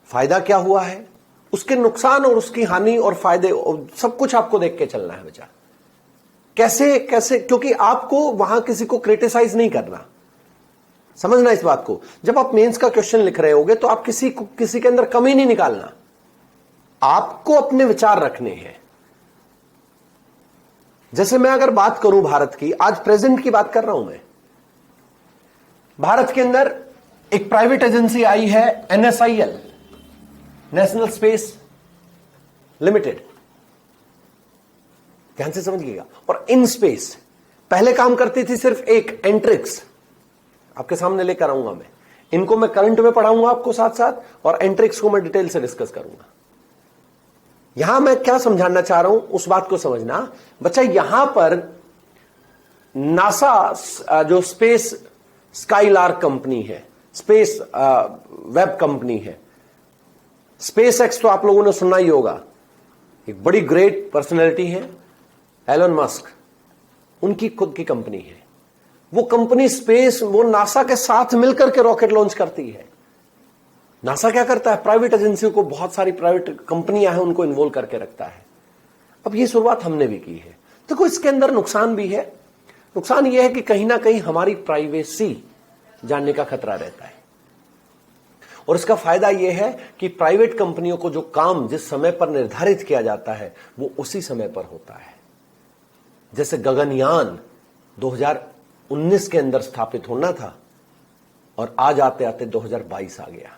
फायदा क्या हुआ है, उसके नुकसान और उसकी हानि और फायदे और सब कुछ आपको देख के चलना है बच्चा। कैसे, क्योंकि आपको वहां किसी को क्रिटिसाइज नहीं करना, समझना इस बात को। जब आप मेंस का क्वेश्चन लिख रहे होगे तो आप किसी के अंदर कमी नहीं निकालना, आपको अपने विचार रखने हैं। जैसे मैं अगर बात करूं भारत की, आज प्रेजेंट की बात कर रहा हूं मैं, भारत के अंदर एक प्राइवेट एजेंसी आई है NSIL, नेशनल स्पेस लिमिटेड, ध्यान से समझिएगा। और इन स्पेस पहले काम करती थी सिर्फ एक एंट्रिक्स, आपके सामने लेकर आऊंगा मैं, इनको मैं करंट में पढ़ाऊंगा आपको साथ साथ, और एंट्रिक्स को मैं डिटेल से डिस्कस करूंगा। यहां मैं क्या समझाना चाह रहा हूं उस बात को समझना बच्चा। यहां पर नासा जो स्पेस स्काईलार्क कंपनी है, स्पेस वेब कंपनी है, स्पेस एक्स तो आप लोगों ने सुना ही होगा, एक बड़ी ग्रेट पर्सनैलिटी है एलन मस्क, उनकी खुद की कंपनी है। वो कंपनी स्पेस, वो नासा के साथ मिलकर के रॉकेट लॉन्च करती है। नासा क्या करता है, प्राइवेट एजेंसियों को, बहुत सारी प्राइवेट कंपनियां हैं उनको इन्वॉल्व करके रखता है। अब ये शुरुआत हमने भी की है। देखो इसके अंदर नुकसान भी है। नुकसान यह है कि कहीं ना कहीं हमारी प्राइवेसी जानने का खतरा रहता है, और इसका फायदा यह है कि प्राइवेट कंपनियों को जो काम जिस समय पर निर्धारित किया जाता है वो उसी समय पर होता है। जैसे गगनयान 2019 के अंदर स्थापित होना था और आज आते आते 2022 आ गया।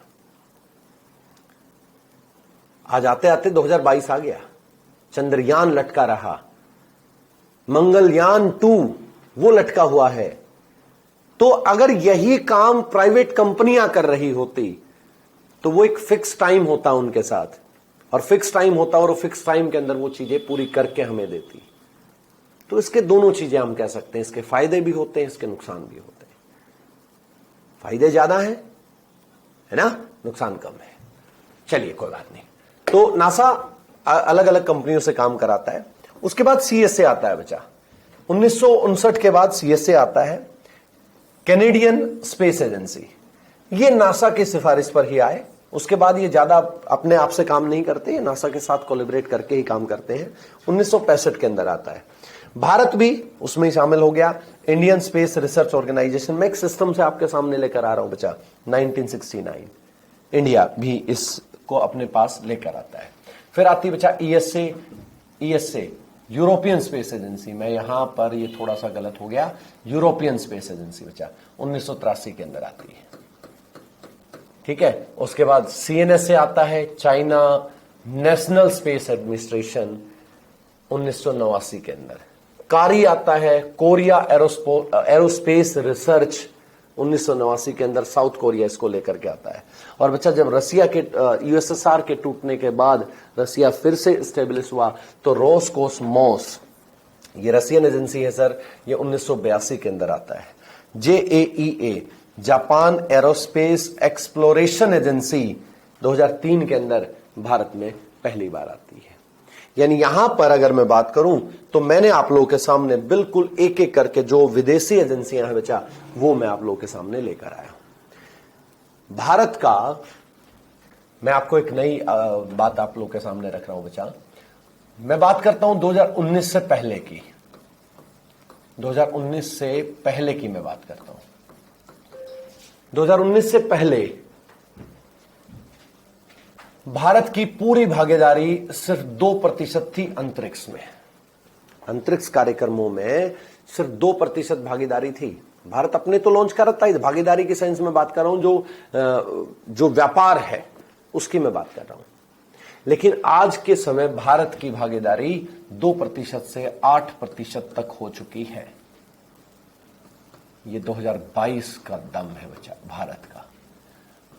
आज आते आते 2022 आ गया। चंद्रयान लटका रहा, मंगलयान 2 वो लटका हुआ है। तो अगर यही काम प्राइवेट कंपनियां कर रही होती तो वो एक फिक्स टाइम होता उनके साथ, और फिक्स टाइम होता और फिक्स टाइम के अंदर वो चीजें पूरी करके हमें देती। तो इसके दोनों चीजें हम कह सकते हैं, इसके फायदे भी होते हैं, इसके नुकसान भी होते हैं। फायदे ज्यादा हैं, है ना, नुकसान कम है। चलिए कोई बात नहीं। तो नासा अलग अलग कंपनियों से काम कराता है। उसके बाद सीएसए आता है बच्चा। 1959 के बाद सीएसए आता है, कैनेडियन स्पेस एजेंसी। ये नासा की सिफारिश पर ही आए। उसके बाद ये ज्यादा अपने आप से काम नहीं करते, ये नासा के साथ कोलैबोरेट करके ही काम करते हैं। 1965 के अंदर आता है। भारत भी उसमें ही शामिल हो गया। इंडियन स्पेस रिसर्च ऑर्गेनाइजेशन में एक सिस्टम से आपके सामने लेकर आ रहा हूं बच्चा, 1969 इंडिया भी इसको अपने पास लेकर आता है। फिर आती है बच्चा ईएसए यूरोपियन स्पेस एजेंसी। मैं यहां पर ये थोड़ा सा गलत हो गया, यूरोपियन स्पेस एजेंसी बच्चा 1983 के अंदर आती है। ठीक है। उसके बाद सीएनएसए आता है, चाइना नेशनल स्पेस एडमिनिस्ट्रेशन 1989 के अंदर। कारी आता है, कोरिया एरोस्पेस रिसर्च 1989 के अंदर, साउथ कोरिया इसको लेकर के आता है। और बच्चा जब रसिया के यूएसएसआर के टूटने के बाद रसिया फिर से स्टेब्लिश हुआ तो रोसकोसमोस, ये रशियन एजेंसी है सर, ये 1982 के अंदर आता है। जेएईए जापान एरोस्पेस एक्सप्लोरेशन एजेंसी 2003 के अंदर भारत में पहली बार आती है। यानी यहां पर अगर मैं बात करूं तो मैंने आप लोगों के सामने बिल्कुल एक एक करके जो विदेशी एजेंसियां हैं बच्चा, वो मैं आप लोगों के सामने लेकर आया हूं। भारत का मैं आपको एक नई बात आप लोगों के सामने रख रहा हूं बच्चा। मैं बात करता हूं 2019 से पहले की, 2019 से पहले की मैं बात करता हूं। 2019 से पहले भारत की पूरी भागीदारी सिर्फ 2% थी अंतरिक्ष में। अंतरिक्ष कार्यक्रमों में सिर्फ 2% भागीदारी थी। भारत अपने तो लॉन्च करता ही, भागीदारी की सेंस में बात कर रहा हूं, जो व्यापार है उसकी मैं बात कर रहा हूं। लेकिन आज के समय भारत की भागीदारी 2% से 8% तक हो चुकी है। ये 2022 का दम है बच्चा भारत का,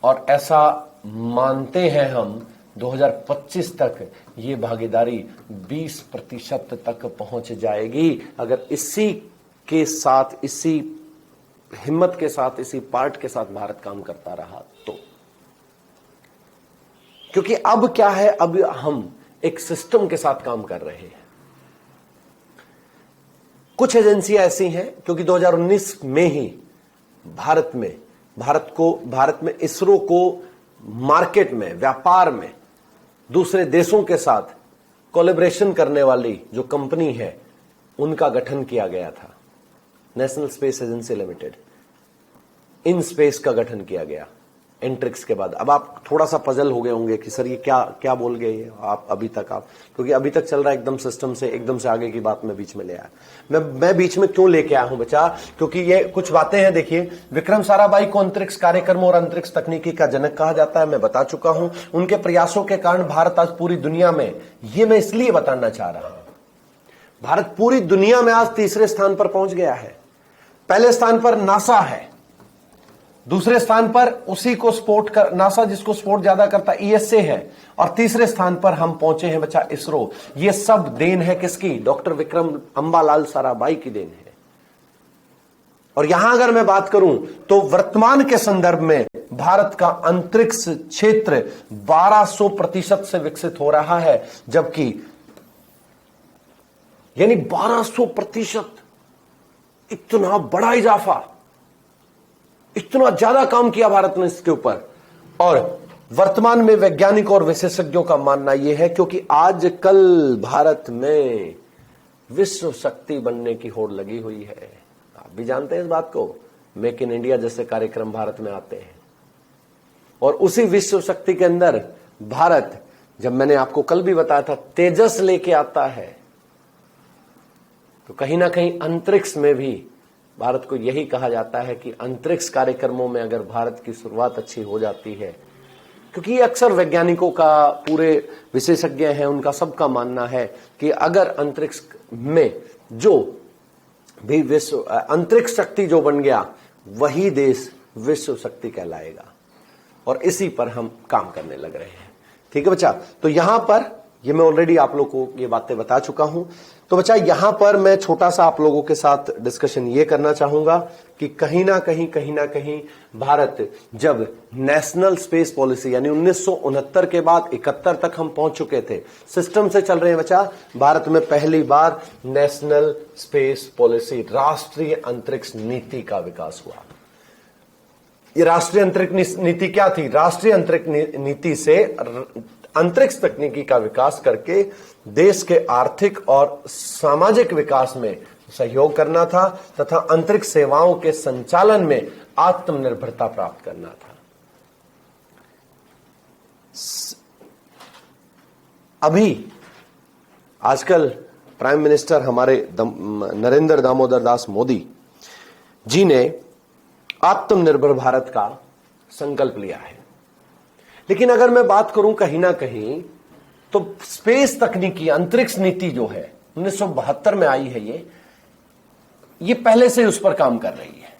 और ऐसा मानते हैं हम 2025 तक ये भागीदारी 20% तक पहुंच जाएगी, अगर इसी के साथ, इसी हिम्मत के साथ, इसी पार्ट के साथ भारत काम करता रहा तो। क्योंकि अब क्या है, अब हम एक सिस्टम के साथ काम कर रहे हैं। कुछ एजेंसियां ऐसी हैं क्योंकि 2019 में ही भारत में इसरो को मार्केट में, व्यापार में दूसरे देशों के साथ कोलैबोरेशन करने वाली जो कंपनी है उनका गठन किया गया था। National space agency limited, in space का गठन किया गया एंट्रिक्स के बाद। अब आप थोड़ा सा पजल हो गए होंगे कि सर ये क्या बोल गए ये आप अभी तक, क्योंकि अभी तक चल रहा है एकदम सिस्टम से एकदम से आगे की बात मैं बीच में ले आया। मैं बीच में क्यों लेके आया हूं बच्चा, क्योंकि ये कुछ बातें हैं। देखिए, विक्रम साराभाई को अंतरिक्ष कार्यक्रम और अंतरिक्ष तकनीकी का जनक कहा जाता है, मैं बता चुका हूं। उनके प्रयासों के कारण भारत आज पूरी दुनिया में, ये मैं इसलिए बताना चाह रहा हूं, भारत पूरी दुनिया में आज तीसरे स्थान पर पहुंच गया है। पहले स्थान पर नासा है, दूसरे स्थान पर उसी को सपोर्ट कर, नासा जिसको सपोर्ट ज्यादा करता ईएसए है, और तीसरे स्थान पर हम पहुंचे हैं बच्चा इसरो। ये सब देन है किसकी? डॉक्टर विक्रम अम्बालाल साराभाई की देन है। और यहां अगर मैं बात करूं तो वर्तमान के संदर्भ में भारत का अंतरिक्ष क्षेत्र 1200% से विकसित हो रहा है, जबकि यानी 1200%, इतना बड़ा इजाफा, इतना ज्यादा काम किया भारत ने इसके ऊपर। और वर्तमान में वैज्ञानिकों और विशेषज्ञों का मानना यह है, क्योंकि आजकल भारत में विश्व शक्ति बनने की होड़ लगी हुई है। आप भी जानते हैं इस बात को। मेक इन इंडिया जैसे कार्यक्रम भारत में आते हैं और उसी विश्व शक्ति के अंदर भारत, जब मैंने आपको कल भी बताया था, तेजस लेके आता है, तो कहीं ना कहीं अंतरिक्ष में भी भारत को यही कहा जाता है कि अंतरिक्ष कार्यक्रमों में अगर भारत की शुरुआत अच्छी हो जाती है, क्योंकि ये अक्सर वैज्ञानिकों का, पूरे विशेषज्ञ हैं, उनका सबका मानना है कि अगर अंतरिक्ष में जो भी विश्व अंतरिक्ष शक्ति जो बन गया, वही देश विश्व शक्ति कहलाएगा। और इसी पर हम काम करने लग रहे हैं। ठीक है बच्चा, तो यहां पर ये मैं ऑलरेडी आप लोगों को ये बातें बता चुका हूं। तो बच्चा यहां पर मैं छोटा सा आप लोगों के साथ डिस्कशन ये करना चाहूंगा कि कहीं ना कहीं भारत जब नेशनल स्पेस पॉलिसी, यानी 1969 के बाद 71 तक हम पहुंच चुके थे, सिस्टम से चल रहे हैं बच्चा, भारत में पहली बार नेशनल स्पेस पॉलिसी, राष्ट्रीय अंतरिक्ष नीति का विकास हुआ। ये राष्ट्रीय अंतरिक्ष नीति क्या थी? राष्ट्रीय अंतरिक्ष नीति से अंतरिक्ष तकनीकी का विकास करके देश के आर्थिक और सामाजिक विकास में सहयोग करना था तथा अंतरिक्ष सेवाओं के संचालन में आत्मनिर्भरता प्राप्त करना था। अभी आजकल प्राइम मिनिस्टर हमारे नरेंद्र दामोदर दास मोदी जी ने आत्मनिर्भर भारत का संकल्प लिया है। लेकिन अगर मैं बात करूं कहीं ना कहीं, तो स्पेस तकनीकी अंतरिक्ष नीति जो है 1972 में आई है, ये पहले से उस पर काम कर रही है।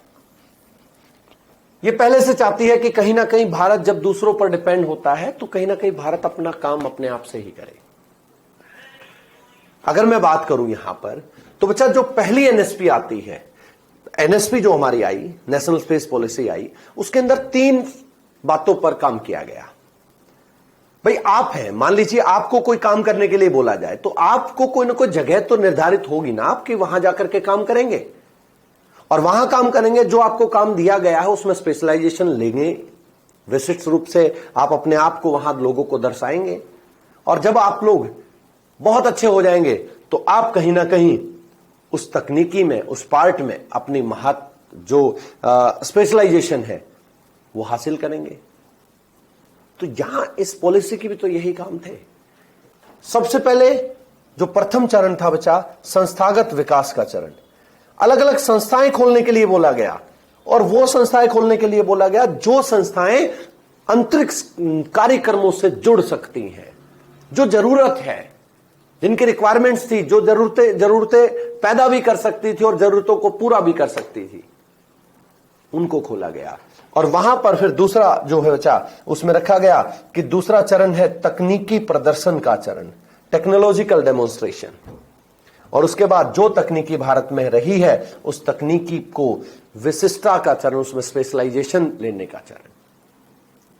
ये पहले से चाहती है कि कहीं ना कहीं भारत जब दूसरों पर डिपेंड होता है, तो कहीं ना कहीं भारत अपना काम अपने आप से ही करे। अगर मैं बात करूं यहां पर, तो बच्चा जो पहली एनएसपी आती है, एनएसपी जो हमारी आई, नेशनल स्पेस पॉलिसी आई, उसके अंदर 3 बातों पर काम किया गया। भाई आप हैं, मान लीजिए आपको कोई काम करने के लिए बोला जाए, तो आपको कोई ना कोई जगह तो निर्धारित होगी ना आपकी, वहां जाकर के काम करेंगे और वहां काम करेंगे। जो आपको काम दिया गया है उसमें स्पेशलाइजेशन लेंगे, विशिष्ट रूप से आप अपने आप को वहां लोगों को दर्शाएंगे, और जब आप लोग बहुत अच्छे हो जाएंगे तो आप कहीं ना कहीं उस तकनीकी में, उस पार्ट में अपनी जो स्पेशलाइजेशन है वो हासिल करेंगे। तो यहां इस पॉलिसी की भी तो यही काम थे। सबसे पहले जो प्रथम चरण था बच्चा, संस्थागत विकास का चरण। अलग अलग संस्थाएं खोलने के लिए बोला गया, और वो संस्थाएं खोलने के लिए बोला गया जो संस्थाएं अंतरिक्ष कार्यक्रमों से जुड़ सकती हैं, जो जरूरत है, जिनकी रिक्वायरमेंट्स थी, जो जरूरतें पैदा भी कर सकती थी और जरूरतों को पूरा भी कर सकती थी, उनको खोला गया। और वहां पर फिर दूसरा जो है बच्चा, उसमें रखा गया कि दूसरा चरण है तकनीकी प्रदर्शन का चरण, टेक्नोलॉजिकल डेमोन्स्ट्रेशन। और उसके बाद जो तकनीकी भारत में रही है उस तकनीकी को विशिष्टता का चरण, उसमें स्पेशलाइजेशन लेने का चरण।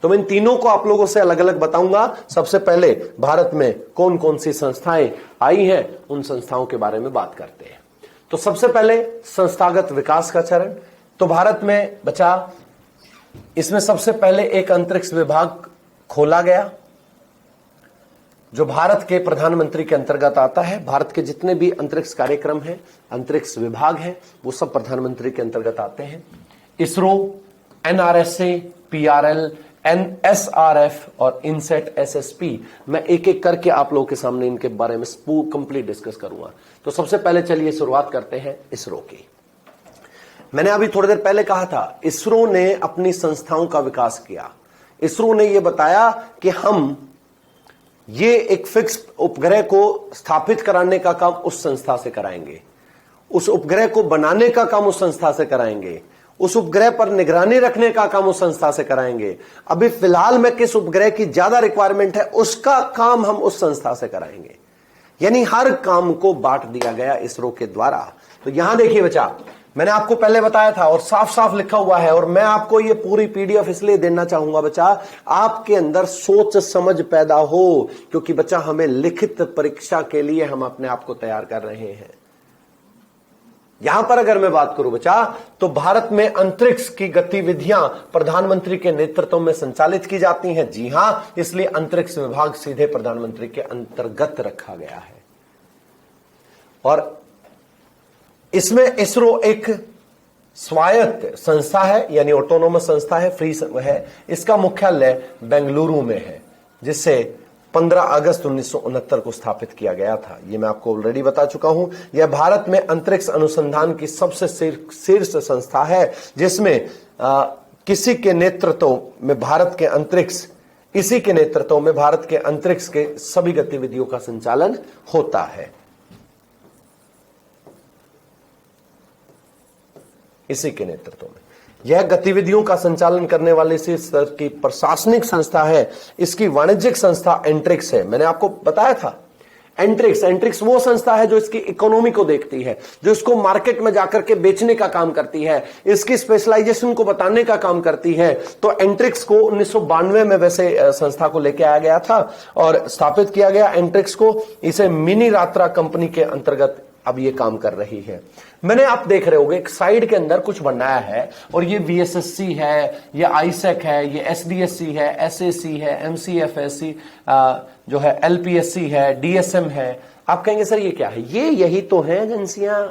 तो मैं इन तीनों को आप लोगों से अलग अलग बताऊंगा। सबसे पहले भारत में कौन कौन सी संस्थाएं आई हैं, उन संस्थाओं के बारे में बात करते हैं। तो सबसे पहले संस्थागत विकास का चरण। तो भारत में बच्चा, इसमें सबसे पहले एक अंतरिक्ष विभाग खोला गया जो भारत के प्रधानमंत्री के अंतर्गत आता है। भारत के जितने भी अंतरिक्ष कार्यक्रम हैं, अंतरिक्ष विभाग हैं, वो सब प्रधानमंत्री के अंतर्गत आते हैं। इसरो, एनआरएसए, पीआरएल, एनएसआरएफ और इनसेट एसएसपी, मैं एक एक करके आप लोगों के सामने इनके बारे में कंप्लीट डिस्कस करूंगा। तो सबसे पहले चलिए शुरुआत करते हैं इसरो की। मैंने अभी थोड़ी देर पहले कहा था, इसरो ने अपनी संस्थाओं का विकास किया। इसरो ने यह बताया कि हम ये एक फिक्स उपग्रह को स्थापित कराने का काम उस संस्था से कराएंगे, उस उपग्रह को बनाने का काम उस संस्था से कराएंगे, उस उपग्रह पर निगरानी रखने का काम उस संस्था से कराएंगे। अभी फिलहाल में किस उपग्रह की ज्यादा रिक्वायरमेंट है उसका काम हम उस संस्था से कराएंगे। यानी हर काम को बांट दिया गया इसरो के द्वारा। तो यहां देखिए बच्चा, मैंने आपको पहले बताया था और साफ साफ लिखा हुआ है, और मैं आपको ये पूरी पीडीएफ इसलिए देना चाहूंगा बच्चा, आपके अंदर सोच समझ पैदा हो, क्योंकि बच्चा हमें लिखित परीक्षा के लिए हम अपने आप को तैयार कर रहे हैं। यहां पर अगर मैं बात करूं बच्चा, तो भारत में अंतरिक्ष की गतिविधियां प्रधानमंत्री के नेतृत्व में संचालित की जाती हैं। जी हां, इसलिए अंतरिक्ष विभाग सीधे प्रधानमंत्री के अंतर्गत रखा गया है। और इसमें इसरो एक स्वायत्त संस्था है, यानी ऑटोनोमस संस्था है, फ्री है। इसका मुख्यालय बेंगलुरु में है, जिससे 15 अगस्त 1969 को स्थापित किया गया था। यह मैं आपको ऑलरेडी बता चुका हूं। यह भारत में अंतरिक्ष अनुसंधान की सबसे शीर्ष संस्था है, जिसमें इसी के नेतृत्व में भारत के अंतरिक्ष के सभी गतिविधियों का संचालन होता है। इसी के नेतृत्व में यह गतिविधियों का संचालन करने वाली शीर्ष स्तर की प्रशासनिक संस्था है। इसकी वाणिज्यिक संस्था एंट्रिक्स है। मैंने आपको बताया था, एंट्रिक्स वो संस्था है जो इसकी इकोनॉमी को देखती है, जो इसको मार्केट में जाकर के बेचने का काम करती है, इसकी स्पेशलाइजेशन को बताने का काम करती है। तो एंट्रिक्स को 1992 में वैसे संस्था को लेके आया गया था और स्थापित किया गया एंट्रिक्स को। इसे मिनी रात्रा कंपनी के अंतर्गत अब ये काम कर रही है। मैंने आप देख रहे होंगे एक साइड के अंदर कुछ बनाया है, और ये VSSC है, ये आईसेक है, ये SDSC है, SAC है, MCFSC जो है, LPSC है, DSM है। आप कहेंगे सर ये क्या है? यही तो है एजेंसियां,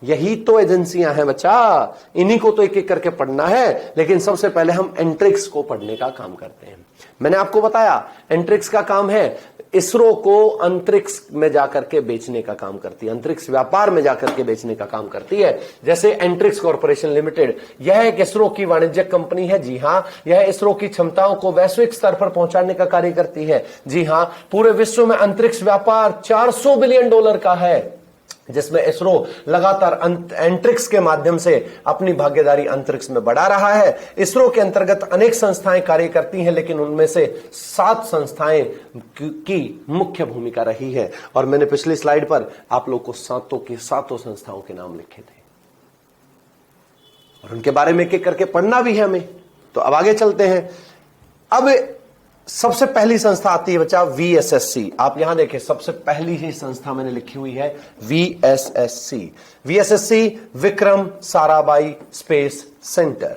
यही तो एजेंसियां हैं बच्चा, इन्हीं को तो एक एक करके पढ़ना है। लेकिन सबसे पहले हम एंट्रिक्स को पढ़ने का काम करते हैं। मैंने आपको बताया एंट्रिक्स का काम है इसरो को अंतरिक्ष में जाकर के बेचने का काम करती है, अंतरिक्ष व्यापार में जाकर के बेचने का काम करती है। जैसे एंट्रिक्स कॉर्पोरेशन लिमिटेड, यह एक इसरो की वाणिज्यिक कंपनी है। जी हां, यह इसरो की क्षमताओं को वैश्विक स्तर पर पहुंचाने का कार्य करती है। जी हां, पूरे विश्व में अंतरिक्ष व्यापार $400 बिलियन का है, जिसमें इसरो लगातार एंट्रिक्स के माध्यम से अपनी भागीदारी अंतरिक्ष में बढ़ा रहा है। इसरो के अंतर्गत अनेक संस्थाएं कार्य करती हैं, लेकिन उनमें से 7 संस्थाएं की मुख्य भूमिका रही है। और मैंने पिछली स्लाइड पर आप लोग को सातों संस्थाओं के नाम लिखे थे, और उनके बारे में एक एक करके पढ़ना भी है हमें। तो अब आगे चलते हैं। अब सबसे पहली संस्था आती है बच्चा VSSC। आप यहां देखें, सबसे पहली ही संस्था मैंने लिखी हुई है VSSC। VSSC Vikram Sarabhai space centre,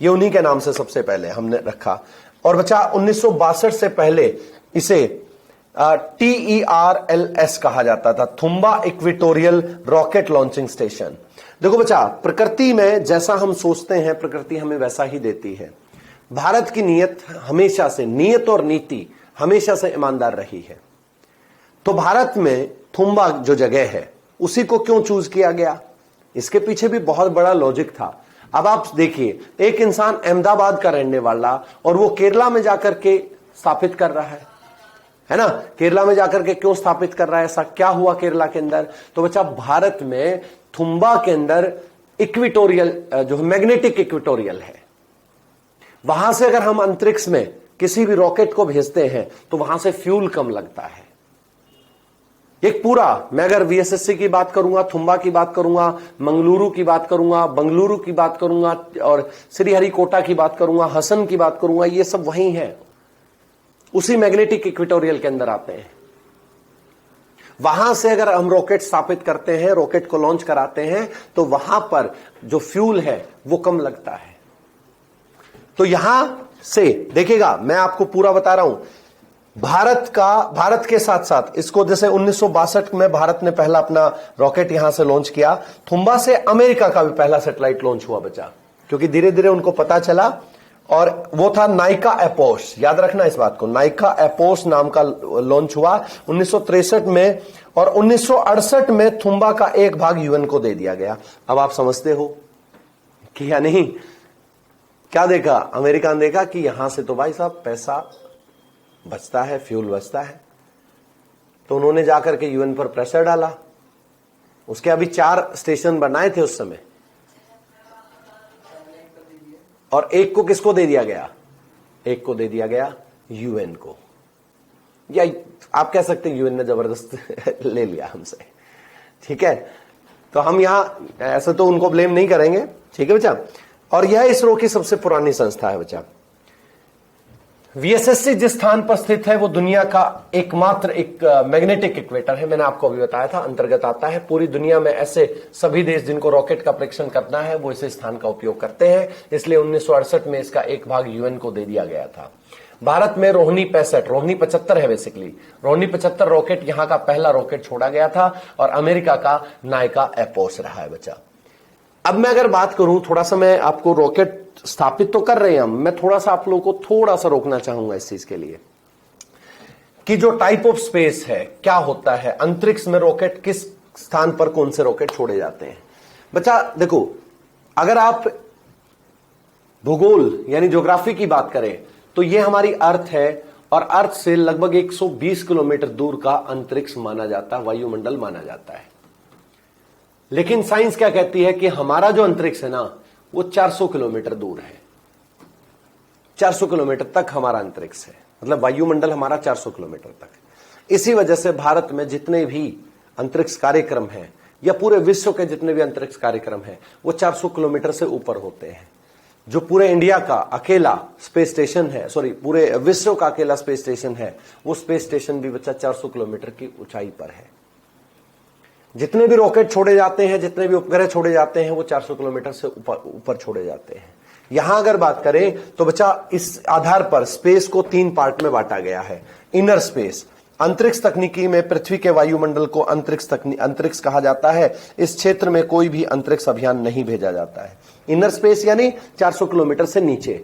ये उन्हीं के नाम से सबसे पहले हमने रखा। और बच्चा 1962 से पहले इसे TERLS कहा जाता था, Thumba equatorial rocket launching station. देखो बच्चा, प्रकृति में जैसा हम सोचते हैं प्रकृति हमें वैसा ही देती है। भारत की नीयत और नीति हमेशा से ईमानदार रही है। तो भारत में थुम्बा जो जगह है उसी को क्यों चूज किया गया, इसके पीछे भी बहुत बड़ा लॉजिक था। अब आप देखिए, एक इंसान अहमदाबाद का रहने वाला और वो केरला में जाकर के स्थापित कर रहा है ना। केरला में जाकर के क्यों स्थापित कर रहा है, ऐसा क्या हुआ केरला के अंदर? तो बच्चा, भारत में थुम्बा के अंदर इक्वेटोरियल जो मैग्नेटिक इक्वेटोरियल है, वहां से अगर हम अंतरिक्ष में किसी भी रॉकेट को भेजते हैं तो वहां से फ्यूल कम लगता है। एक पूरा, मैं अगर VSSC की बात करूंगा, थुम्बा की बात करूंगा, मंगलुरु की बात करूंगा, बंगलुरु की बात करूंगा, और श्रीहरिकोटा की बात करूंगा, हसन की बात करूंगा, ये सब वही है, उसी मैग्नेटिक इक्वेटोरियल के अंदर आते हैं। वहां से अगर हम रॉकेट स्थापित करते हैं, रॉकेट को लॉन्च कराते हैं, तो वहां पर जो फ्यूल है वो कम लगता है। तो यहां से देखिएगा, मैं आपको पूरा बता रहा हूं, भारत के साथ साथ इसको, जैसे 1962 में भारत ने पहला अपना रॉकेट यहां से लॉन्च किया, थुम्बा से अमेरिका का भी पहला सैटेलाइट लॉन्च हुआ बच्चा, क्योंकि धीरे धीरे उनको पता चला, और वो था नाइका एपोस। याद रखना इस बात को, नाइका एपोस नाम का लॉन्च हुआ 1963 में, और 1968 में थुम्बा का एक भाग यूएन को दे दिया गया। अब आप समझते हो कि या नहीं? क्या देखा अमेरिका ने? देखा कि यहां से तो भाई साहब पैसा बचता है, फ्यूल बचता है, तो उन्होंने जाकर के यूएन पर प्रेशर डाला। उसके अभी 4 स्टेशन बनाए थे उस समय, और एक को किसको दे दिया गया? एक को दे दिया गया यूएन को, या आप कह सकते हैं यूएन ने जबरदस्त ले लिया हमसे। ठीक है, तो हम यहां ऐसे तो उनको ब्लेम नहीं करेंगे। ठीक है बच्चा, और यह इसरो की सबसे पुरानी संस्था है बच्चा। वीएसएससी जिस स्थान पर स्थित है वो दुनिया का एकमात्र एक मैग्नेटिक इक्वेटर है। मैंने आपको अभी बताया था, अंतर्गत आता है। पूरी दुनिया में ऐसे सभी देश जिनको रॉकेट का परीक्षण करना है वो इस स्थान का उपयोग करते हैं, इसलिए 1968 में इसका एक भाग यूएन को दे दिया गया था। भारत में रोहिणी 65, रोहिणी 75 है बेसिकली। रोहिणी 75 रॉकेट यहां का पहला रॉकेट छोड़ा गया था और अमेरिका का नायका एपोस रहा है बच्चा। अब मैं अगर बात करूं, थोड़ा सा मैं आपको रॉकेट स्थापित तो कर रहे हैं हम, मैं थोड़ा सा आप लोगों को थोड़ा सा रोकना चाहूंगा इस चीज के लिए कि जो टाइप ऑफ स्पेस है, क्या होता है अंतरिक्ष में, रॉकेट किस स्थान पर कौन से रॉकेट छोड़े जाते हैं। बच्चा देखो, अगर आप भूगोल यानी ज्योग्राफी की बात करें तो यह हमारी अर्थ है और अर्थ से लगभग 120 किलोमीटर दूर का अंतरिक्ष माना जाता है, वायुमंडल माना जाता है। लेकिन साइंस क्या कहती है कि हमारा जो अंतरिक्ष है ना वो 400 किलोमीटर दूर है। 400 किलोमीटर तक हमारा अंतरिक्ष है, मतलब वायुमंडल हमारा 400 किलोमीटर तक। इसी वजह से भारत में जितने भी अंतरिक्ष कार्यक्रम हैं या पूरे विश्व के जितने भी अंतरिक्ष कार्यक्रम हैं वो 400 किलोमीटर से ऊपर होते हैं। जो पूरे इंडिया का अकेला स्पेस स्टेशन है, सॉरी पूरे विश्व का अकेला स्पेस स्टेशन है, वो स्पेस स्टेशन भी बच्चा 400 किलोमीटर की ऊंचाई पर है। जितने भी रॉकेट छोड़े जाते हैं, जितने भी उपग्रह छोड़े जाते हैं वो 400 किलोमीटर से ऊपर छोड़े जाते हैं। यहां अगर बात करें तो बच्चा इस आधार पर स्पेस को 3 पार्ट में बांटा गया है। इनर स्पेस, अंतरिक्ष तकनीकी में पृथ्वी के वायुमंडल को अंतरिक्ष कहा जाता है। इस क्षेत्र में कोई भी अंतरिक्ष अभियान नहीं भेजा जाता है। इनर स्पेस यानी 400 किलोमीटर से नीचे।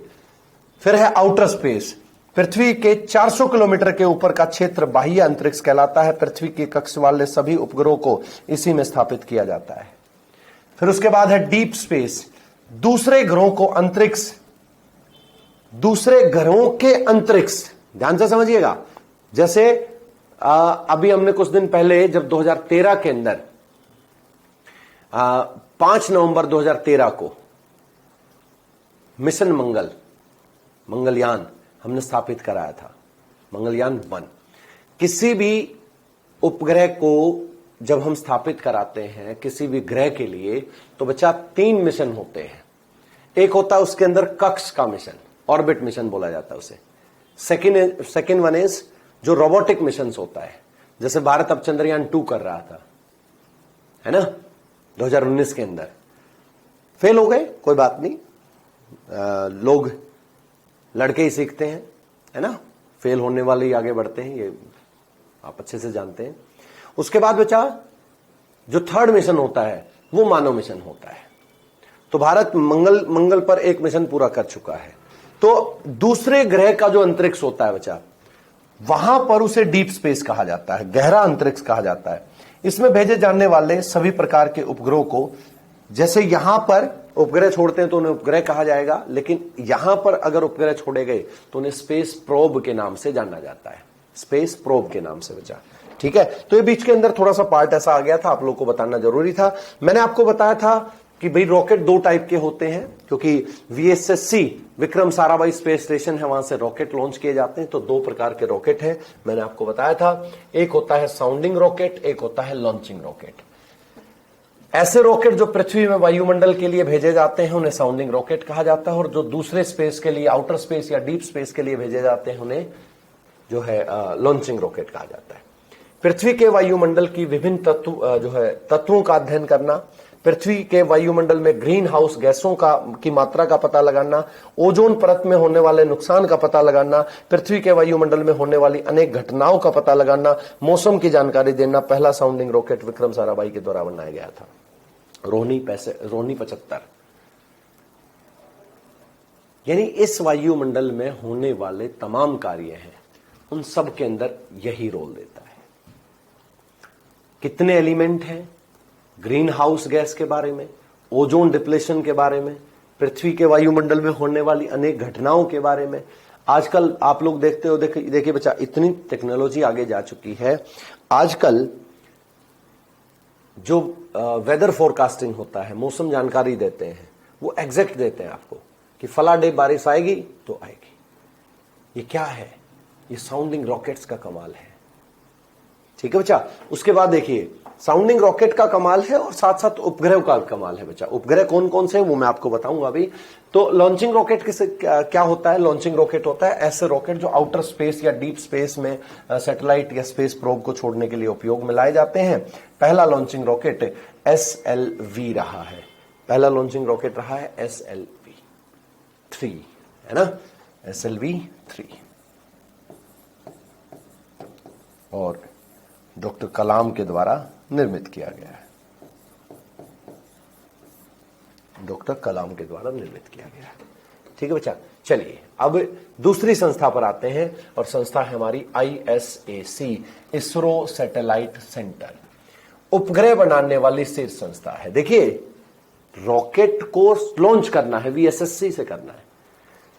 फिर है आउटर स्पेस, पृथ्वी के 400 किलोमीटर के ऊपर का क्षेत्र बाह्य अंतरिक्ष कहलाता है। पृथ्वी की कक्ष वाले सभी उपग्रहों को इसी में स्थापित किया जाता है। फिर उसके बाद है डीप स्पेस, दूसरे ग्रहों को अंतरिक्ष, दूसरे ग्रहों के अंतरिक्ष, ध्यान से समझिएगा। जैसे अभी हमने कुछ दिन पहले जब 2013 के अंदर 5 नवंबर 2013 को मिशन मंगलयान हमने स्थापित कराया था, मंगलयान 1। किसी भी उपग्रह को जब हम स्थापित कराते हैं किसी भी ग्रह के लिए तो बच्चा 3 मिशन होते हैं। एक होता है उसके अंदर कक्ष का मिशन, ऑर्बिट मिशन बोला जाता है उसे। सेकेंड वन इज जो रोबोटिक मिशन होता है, जैसे भारत अब चंद्रयान 2 कर रहा था, है ना, 2019 के अंदर। फेल हो गए, कोई बात नहीं, लोग लड़के ही सीखते हैं, है ना, फेल होने वाले ही आगे बढ़ते हैं, ये आप अच्छे से जानते हैं। उसके बाद बचा जो थर्ड मिशन होता है वो मानव मिशन होता है। तो भारत मंगल पर एक मिशन पूरा कर चुका है। तो दूसरे ग्रह का जो अंतरिक्ष होता है बच्चा, वहां पर उसे डीप स्पेस कहा जाता है, गहरा अंतरिक्ष कहा जाता है। इसमें भेजे जाने वाले सभी प्रकार के उपग्रहों को, जैसे यहां पर उपग्रह छोड़ते हैं तो उन्हें उपग्रह कहा जाएगा, लेकिन यहां पर अगर उपग्रह छोड़े गए तो उन्हें स्पेस प्रोब के नाम से जाना जाता है, स्पेस प्रोब के नाम से बचा। ठीक है, तो ये बीच के अंदर थोड़ा सा पार्ट ऐसा आ गया था, आप लोग को बताना जरूरी था। मैंने आपको बताया था कि भाई रॉकेट 2 टाइप के होते हैं, क्योंकि VSSC Vikram Sarabhai space station है, वहां से रॉकेट लॉन्च किए जाते हैं। तो 2 प्रकार के रॉकेट हैं, मैंने आपको बताया था। एक होता है साउंडिंग रॉकेट, एक होता है लॉन्चिंग रॉकेट। ऐसे रॉकेट जो पृथ्वी में वायुमंडल के लिए भेजे जाते हैं उन्हें साउंडिंग रॉकेट कहा जाता है, और जो दूसरे स्पेस के लिए, आउटर स्पेस या डीप स्पेस के लिए भेजे जाते हैं उन्हें जो है लॉन्चिंग रॉकेट कहा जाता है। पृथ्वी के वायुमंडल की विभिन्न तत्वों का अध्ययन करना, पृथ्वी के वायुमंडल में ग्रीन हाउस गैसों की मात्रा का पता लगाना, ओजोन परत में होने वाले नुकसान का पता लगाना, पृथ्वी के वायुमंडल में होने वाली अनेक घटनाओं का पता लगाना, मौसम की जानकारी देना, पहला साउंडिंग रॉकेट विक्रम साराभाई के द्वारा बनाया गया था, रोहिणी 75। यानी इस वायुमंडल में होने वाले तमाम कार्य हैं, उन सब के अंदर यही रोल देता है। कितने एलिमेंट हैं, ग्रीन हाउस गैस के बारे में, ओजोन डिप्लेशन के बारे में, पृथ्वी के वायुमंडल में होने वाली अनेक घटनाओं के बारे में। आजकल आप लोग देखते हो, देखिए बच्चा, इतनी टेक्नोलॉजी आगे जा चुकी है। आजकल जो वेदर फोरकास्टिंग होता है, मौसम जानकारी देते हैं, वो एग्जैक्ट देते हैं आपको कि फला डे बारिश आएगी तो आएगी। ये क्या है? ये साउंडिंग रॉकेट्स का कमाल है। ठीक है बच्चा। उसके बाद देखिए साउंडिंग रॉकेट का कमाल है और साथ साथ उपग्रह का कमाल है बच्चा। उपग्रह कौन कौन से वो मैं आपको बताऊंगा अभी। तो लॉन्चिंग रॉकेट किसे क्या होता है? लॉन्चिंग रॉकेट होता है ऐसे रॉकेट जो आउटर स्पेस या डीप स्पेस में सैटेलाइट या स्पेस प्रोब को छोड़ने के लिए उपयोग में लाए जाते हैं। पहला लॉन्चिंग रॉकेट SLV रहा है, पहला लॉन्चिंग रॉकेट रहा है SLV-3, है ना, SLV-3। और डॉक्टर कलाम के द्वारा निर्मित किया गया है, डॉक्टर कलाम के द्वारा निर्मित किया गया है। ठीक है बच्चा, चलिए अब दूसरी संस्था पर आते हैं और संस्था है हमारी ISAC, इसरो सैटेलाइट सेंटर। उपग्रह बनाने वाली शीर्ष संस्था है। देखिए, रॉकेट को लॉन्च करना है VSSC से करना है,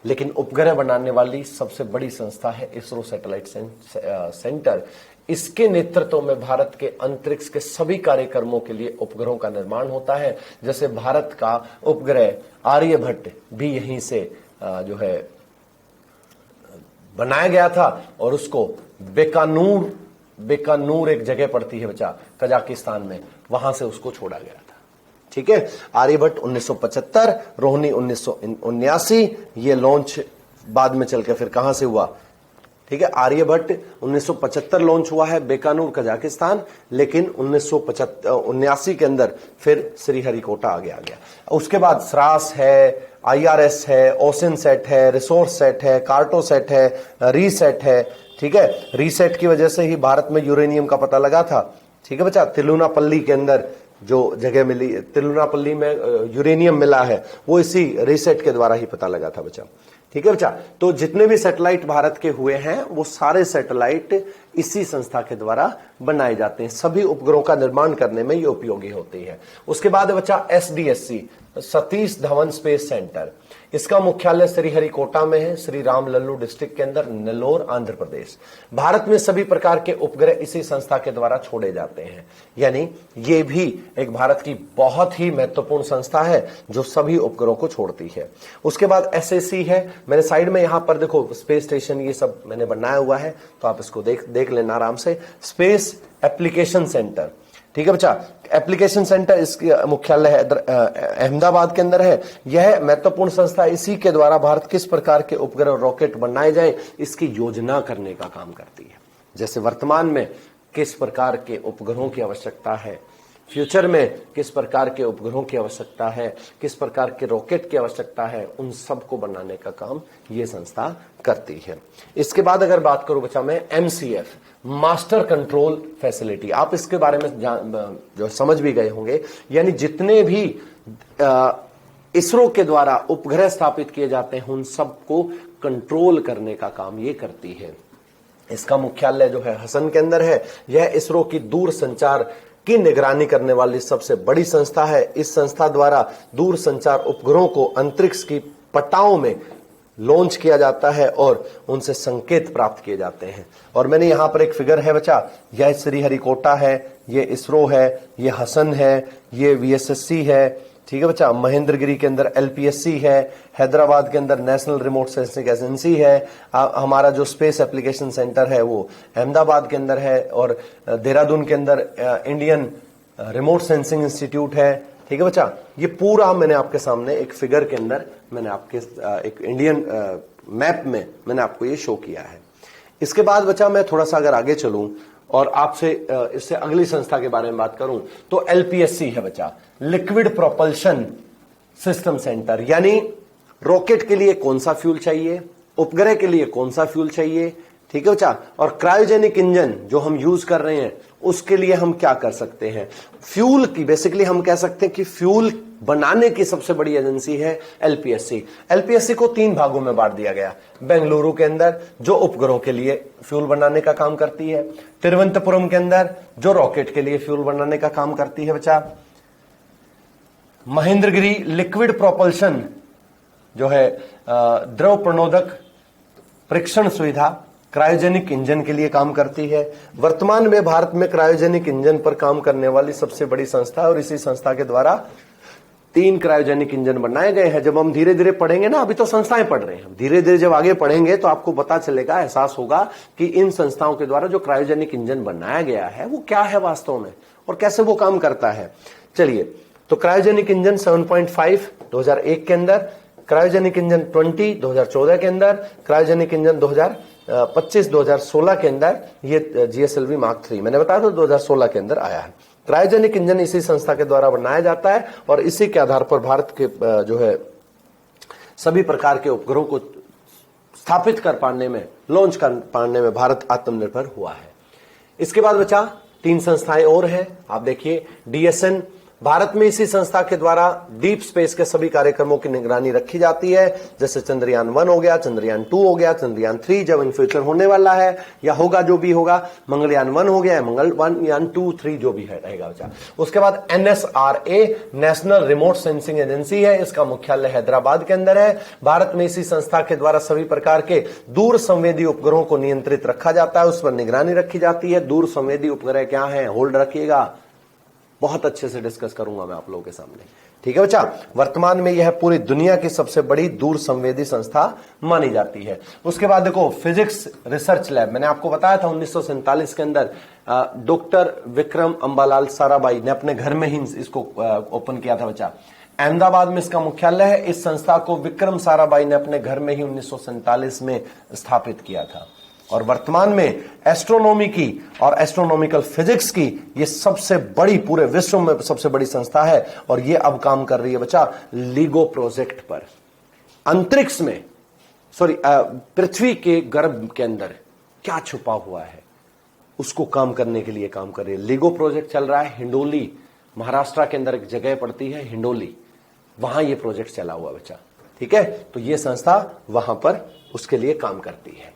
लेकिन उपग्रह बनाने वाली सबसे बड़ी संस्था है इसरो सैटेलाइट सेंटर। इसके नेतृत्व में भारत के अंतरिक्ष के सभी कार्यक्रमों के लिए उपग्रहों का निर्माण होता है। जैसे भारत का उपग्रह आर्यभट्ट भी यहीं से जो है बनाया गया था और उसको बेकानूर एक जगह पड़ती है बच्चा कजाकिस्तान में, वहां से उसको छोड़ा गया था। ठीक है, आर्यभट्ट 1975, रोहिणी 1979, ये लॉन्च बाद में चलकर फिर कहां से हुआ? ठीक है, आर्यभट्ट 1975 लॉन्च हुआ है बेकानूर कजाकिस्तान, लेकिन 1979 के अंदर फिर श्रीहरिकोटा आगे आ गया। उसके बाद स्रास है, IRS है, ओशन सेट है, रिसोर्स सेट है, कार्टोसेट है, रीसेट है। ठीक है, रीसेट की वजह से ही भारत में यूरेनियम का पता लगा था। ठीक है बच्चा, तिरुनापल्ली के अंदर जो जगह मिली, तिरुनापल्ली में यूरेनियम मिला है, वो इसी रीसेट के द्वारा ही पता लगा था बच्चा। ठीक है बच्चा, तो जितने भी सैटेलाइट भारत के हुए हैं वो सारे सैटेलाइट इसी संस्था के द्वारा बनाए जाते हैं। सभी उपग्रहों का निर्माण करने में ये उपयोगी होती है। उसके बाद बच्चा SDSC, Satish Dhawan space centre. इसका मुख्यालय श्रीहरिकोटा में है, श्री राम लल्लू डिस्ट्रिक्ट के अंदर, नेल्लोर, आंध्र प्रदेश। भारत में सभी प्रकार के उपग्रह इसी संस्था के द्वारा छोड़े जाते हैं, यानी ये भी एक भारत की बहुत ही महत्वपूर्ण संस्था है जो सभी उपग्रहों को छोड़ती है। उसके बाद SAC है, मैंने साइड में यहां पर देखो स्पेस स्टेशन ये सब मैंने बनाया हुआ है, तो आप इसको देख लेना आराम से। स्पेस एप्लीकेशन सेंटर, ठीक है बच्चा, एप्लीकेशन सेंटर इसका मुख्यालय है अहमदाबाद के अंदर है। यह महत्वपूर्ण संस्था इसी के द्वारा भारत किस प्रकार के उपग्रह और रॉकेट बनाए जाए इसकी योजना करने का काम करती है। जैसे वर्तमान में किस प्रकार के उपग्रहों की आवश्यकता है, फ्यूचर में किस प्रकार के उपग्रहों की आवश्यकता है, किस प्रकार के रॉकेट की आवश्यकता है, उन सब को बनाने का काम ये संस्था करती है। इसके बाद अगर बात करूं बच्चा मैं MCF, मास्टर कंट्रोल फैसिलिटी, आप इसके बारे में जो समझ भी गए होंगे, यानी जितने भी इसरो के द्वारा उपग्रह स्थापित किए जाते हैं उन सबको कंट्रोल करने का काम ये करती है। इसका मुख्यालय जो है हसन के अंदर है। यह इसरो की दूर संचार की निगरानी करने वाली सबसे बड़ी संस्था है। इस संस्था द्वारा दूर संचार उपग्रहों को अंतरिक्ष की पट्टाओं में लॉन्च किया जाता है और उनसे संकेत प्राप्त किए जाते हैं। और मैंने यहां पर एक फिगर है बच्चा, यह श्रीहरिकोटा है, ये इसरो है, ये हसन है, ये VSSC है। ठीक है बच्चा, महेंद्रगिरी के अंदर LPSC है, हैदराबाद के अंदर नेशनल रिमोट सेंसिंग एजेंसी है, हमारा जो स्पेस एप्लीकेशन सेंटर है वो अहमदाबाद के अंदर है, और देहरादून के अंदर इंडियन रिमोट सेंसिंग इंस्टीट्यूट है। ठीक है बच्चा, ये पूरा मैंने आपके सामने एक फिगर के अंदर मैंने आपके एक इंडियन मैप में मैंने आपको ये शो किया है। इसके बाद बच्चा मैं थोड़ा सा अगर आगे चलूं और आपसे इससे अगली संस्था के बारे में बात करूं तो LPSC है बच्चा, लिक्विड प्रोपल्शन सिस्टम सेंटर, यानी रॉकेट के लिए कौन सा फ्यूल चाहिए, उपग्रह के लिए कौन सा फ्यूल चाहिए। ठीक है बच्चा, और क्रायोजेनिक इंजन जो हम यूज कर रहे हैं उसके लिए हम क्या कर सकते हैं। फ्यूल की बेसिकली हम कह सकते हैं कि फ्यूल बनाने की सबसे बड़ी एजेंसी है LPSC। LPSC को 3 भागों में बांट दिया गया। बेंगलुरु के अंदर जो उपग्रहों के लिए फ्यूल बनाने का काम करती है, तिरुवनंतपुरम के अंदर जो रॉकेट के लिए फ्यूल बनाने का काम करती है बच्चा, महेंद्रगिरी लिक्विड प्रोपल्शन जो है द्रव प्रणोदक परीक्षण सुविधा क्रायोजेनिक इंजन के लिए काम करती है। वर्तमान में भारत में क्रायोजेनिक इंजन पर काम करने वाली सबसे बड़ी संस्था है और इसी संस्था के द्वारा 3 क्रायोजेनिक इंजन बनाए गए हैं। जब हम धीरे धीरे पढ़ेंगे ना, अभी तो संस्थाएं पढ़ रहे हैं, धीरे धीरे जब आगे पढ़ेंगे तो आपको पता चलेगा, एहसास होगा कि इन संस्थाओं के द्वारा जो क्रायोजेनिक इंजन बनाया गया है वो क्या है वास्तव में और कैसे वो काम करता है। चलिए, तो क्रायोजेनिक इंजन 7.5 2001 के अंदर, क्रायोजेनिक इंजन 20 2014 के अंदर, क्रायोजेनिक इंजन 2025 2016 के अंदर, ये जीएसएलवी मार्क 3 मैंने बताया था 2016 के अंदर आया है। क्रायोजेनिक इंजन इसी संस्था के द्वारा बनाया जाता है और इसी के आधार पर भारत के जो है सभी प्रकार के उपग्रहों को स्थापित कर पाने में, लॉन्च कर पाने में भारत आत्मनिर्भर हुआ है। इसके बाद बचा 3 संस्थाएं और हैं। आप देखिए, डीएसएन, भारत में इसी संस्था के द्वारा डीप स्पेस के सभी कार्यक्रमों की निगरानी रखी जाती है, जैसे चंद्रयान 1 हो गया, चंद्रयान 2 हो गया, चंद्रयान 3 जब इन फ्यूचर होने वाला है या होगा, जो भी होगा, मंगलयान 1 हो गया, मंगलयान 2, 3 जो भी है रहेगा बच्चा। उसके बाद एनएसआरए, नेशनल रिमोट सेंसिंग एजेंसी है, इसका मुख्यालय हैदराबाद के अंदर है। भारत में इसी संस्था के द्वारा सभी प्रकार के दूर संवेदी उपग्रहों को नियंत्रित रखा जाता है, उस पर निगरानी रखी जाती है। दूर संवेदी उपग्रह क्या है, होल्ड रखिएगा, बहुत अच्छे से डिस्कस करूंगा मैं आप लोगों के सामने, ठीक है बच्चा। वर्तमान में यह पूरी दुनिया की सबसे बड़ी दूर संवेदी संस्था मानी जाती है। उसके बाद देखो, फिजिक्स रिसर्च लैब, मैंने आपको बताया था 1947 के अंदर डॉक्टर विक्रम अंबालाल साराभाई ने अपने घर में ही इसको ओपन किया था बच्चा। अहमदाबाद में इसका मुख्यालय है। इस संस्था को विक्रम साराभाई ने अपने घर में ही 1947 में स्थापित किया था और वर्तमान में एस्ट्रोनॉमी की और एस्ट्रोनॉमिकल फिजिक्स की ये सबसे बड़ी, पूरे विश्व में सबसे बड़ी संस्था है और ये अब काम कर रही है बच्चा लीगो प्रोजेक्ट पर। अंतरिक्ष में, पृथ्वी के गर्भ के अंदर क्या छुपा हुआ है उसको काम करने के लिए काम कर रही है। लीगो प्रोजेक्ट चल रहा है हिंडोली, महाराष्ट्र के अंदर एक जगह पड़ती है हिंडोली, वहां ये प्रोजेक्ट चला हुआ बच्चा, ठीक है। तो ये संस्था वहां पर उसके लिए काम करती है।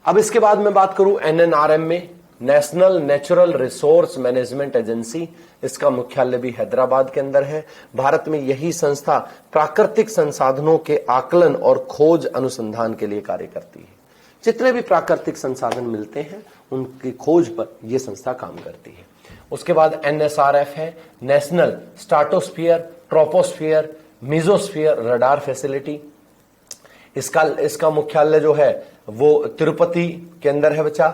अब इसके बाद मैं बात करूं एनएनआरएम में, national natural resource management agency, इसका मुख्यालय भी हैदराबाद के अंदर है। भारत में यही संस्था प्राकृतिक संसाधनों के आकलन और खोज अनुसंधान के लिए कार्य करती है। जितने भी प्राकृतिक संसाधन मिलते हैं उनकी खोज पर यह संस्था काम करती है। उसके बाद एनएसआरएफ है, national stratosphere, troposphere, mesosphere radar facility. इसका मुख्यालय जो है वो तिरुपति के अंदर है बच्चा,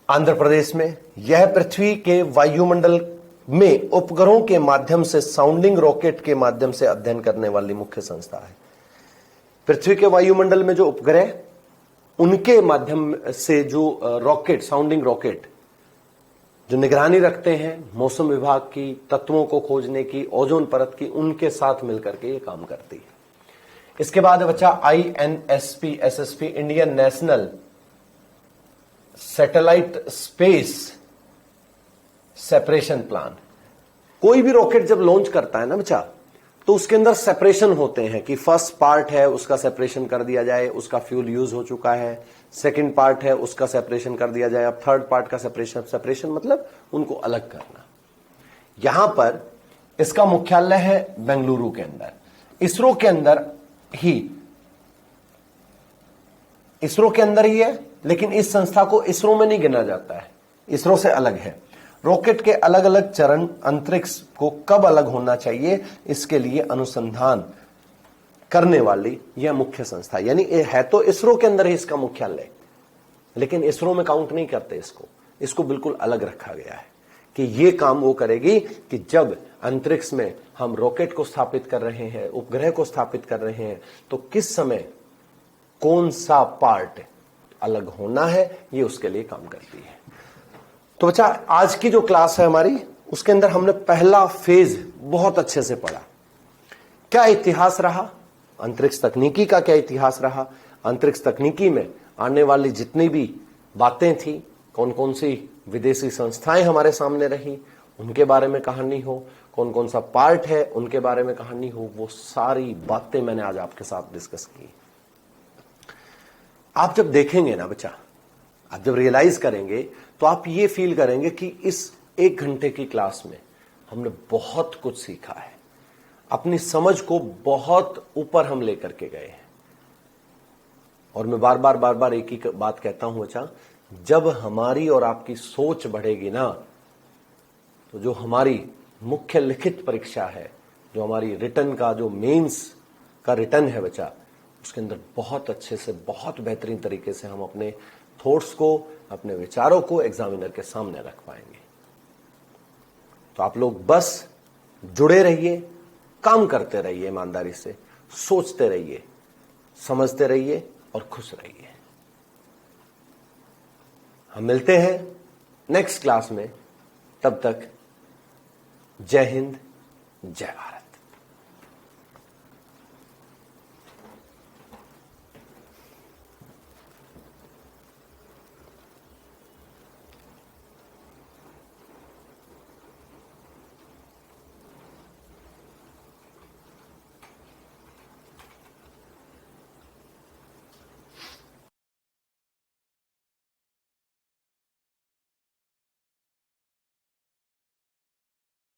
आंध्र प्रदेश में। यह पृथ्वी के वायुमंडल में उपग्रहों के माध्यम से, साउंडिंग रॉकेट के माध्यम से अध्ययन करने वाली मुख्य संस्था है। पृथ्वी के वायुमंडल में जो उपग्रह, उनके माध्यम से जो रॉकेट, साउंडिंग रॉकेट जो निगरानी रखते हैं मौसम विभाग की, तत्वों को खोजने की, ओजोन परत की, उनके साथ मिलकर के ये काम करती है। इसके बाद बच्चा INSP SSP, Indian national satellite space separation plan. कोई भी रॉकेट जब लॉन्च करता है ना बच्चा, तो उसके अंदर सेपरेशन होते हैं कि फर्स्ट पार्ट है उसका सेपरेशन कर दिया जाए, उसका फ्यूल यूज हो चुका है। सेकंड पार्ट है उसका सेपरेशन कर दिया जाए, अब थर्ड पार्ट का सेपरेशन मतलब उनको अलग करना। यहां पर इसका मुख्यालय है बेंगलुरु के अंदर। इसरो के अंदर ही है, लेकिन इस संस्था को इसरो में नहीं गिना जाता है, इसरो से अलग है। रॉकेट के अलग अलग चरण अंतरिक्ष को कब अलग होना चाहिए, इसके लिए अनुसंधान करने वाली यह मुख्य संस्था, यानी है तो इसरो के अंदर ही इसका मुख्यालय, लेकिन इसरो में काउंट नहीं करते इसको बिल्कुल अलग रखा गया है कि यह काम वो करेगी कि जब अंतरिक्ष में हम रॉकेट को स्थापित कर रहे हैं, उपग्रह को स्थापित कर रहे हैं, तो किस समय कौन सा पार्ट अलग होना है, ये उसके लिए काम करती है। तो बच्चा, आज की जो क्लास है हमारी, उसके अंदर हमने पहला फेज बहुत अच्छे से पढ़ा। क्या इतिहास रहा अंतरिक्ष तकनीकी का, क्या इतिहास रहा अंतरिक्ष तकनीकी में आने वाली जितनी भी बातें थी, कौन कौन सी विदेशी संस्थाएं हमारे सामने रही, उनके बारे में कहानी हो, कौन कौन सा पार्ट है उनके बारे में कहानी हो, वो सारी बातें मैंने आज आपके साथ डिस्कस की। आप जब देखेंगे ना बच्चा, आप जब रियलाइज करेंगे, तो आप ये फील करेंगे कि इस 1 घंटे की क्लास में हमने बहुत कुछ सीखा है, अपनी समझ को बहुत ऊपर हम लेकर के गए हैं। और मैं बार बार एक ही बात कहता हूं बच्चा, जब हमारी और आपकी सोच बढ़ेगी ना, तो जो हमारी मुख्य लिखित परीक्षा है जो हमारी रिटर्न का, जो मेंस का रिटर्न है बचा, उसके अंदर बहुत अच्छे से, बहुत बेहतरीन तरीके से हम अपने थॉट्स को, अपने विचारों को एग्जामिनर के सामने रख पाएंगे। तो आप लोग बस जुड़े रहिए, काम करते रहिए, ईमानदारी से सोचते रहिए, समझते रहिए और खुश रहिए। हम मिलते हैं नेक्स्ट क्लास में। तब तक जय हिंद, जय भारत।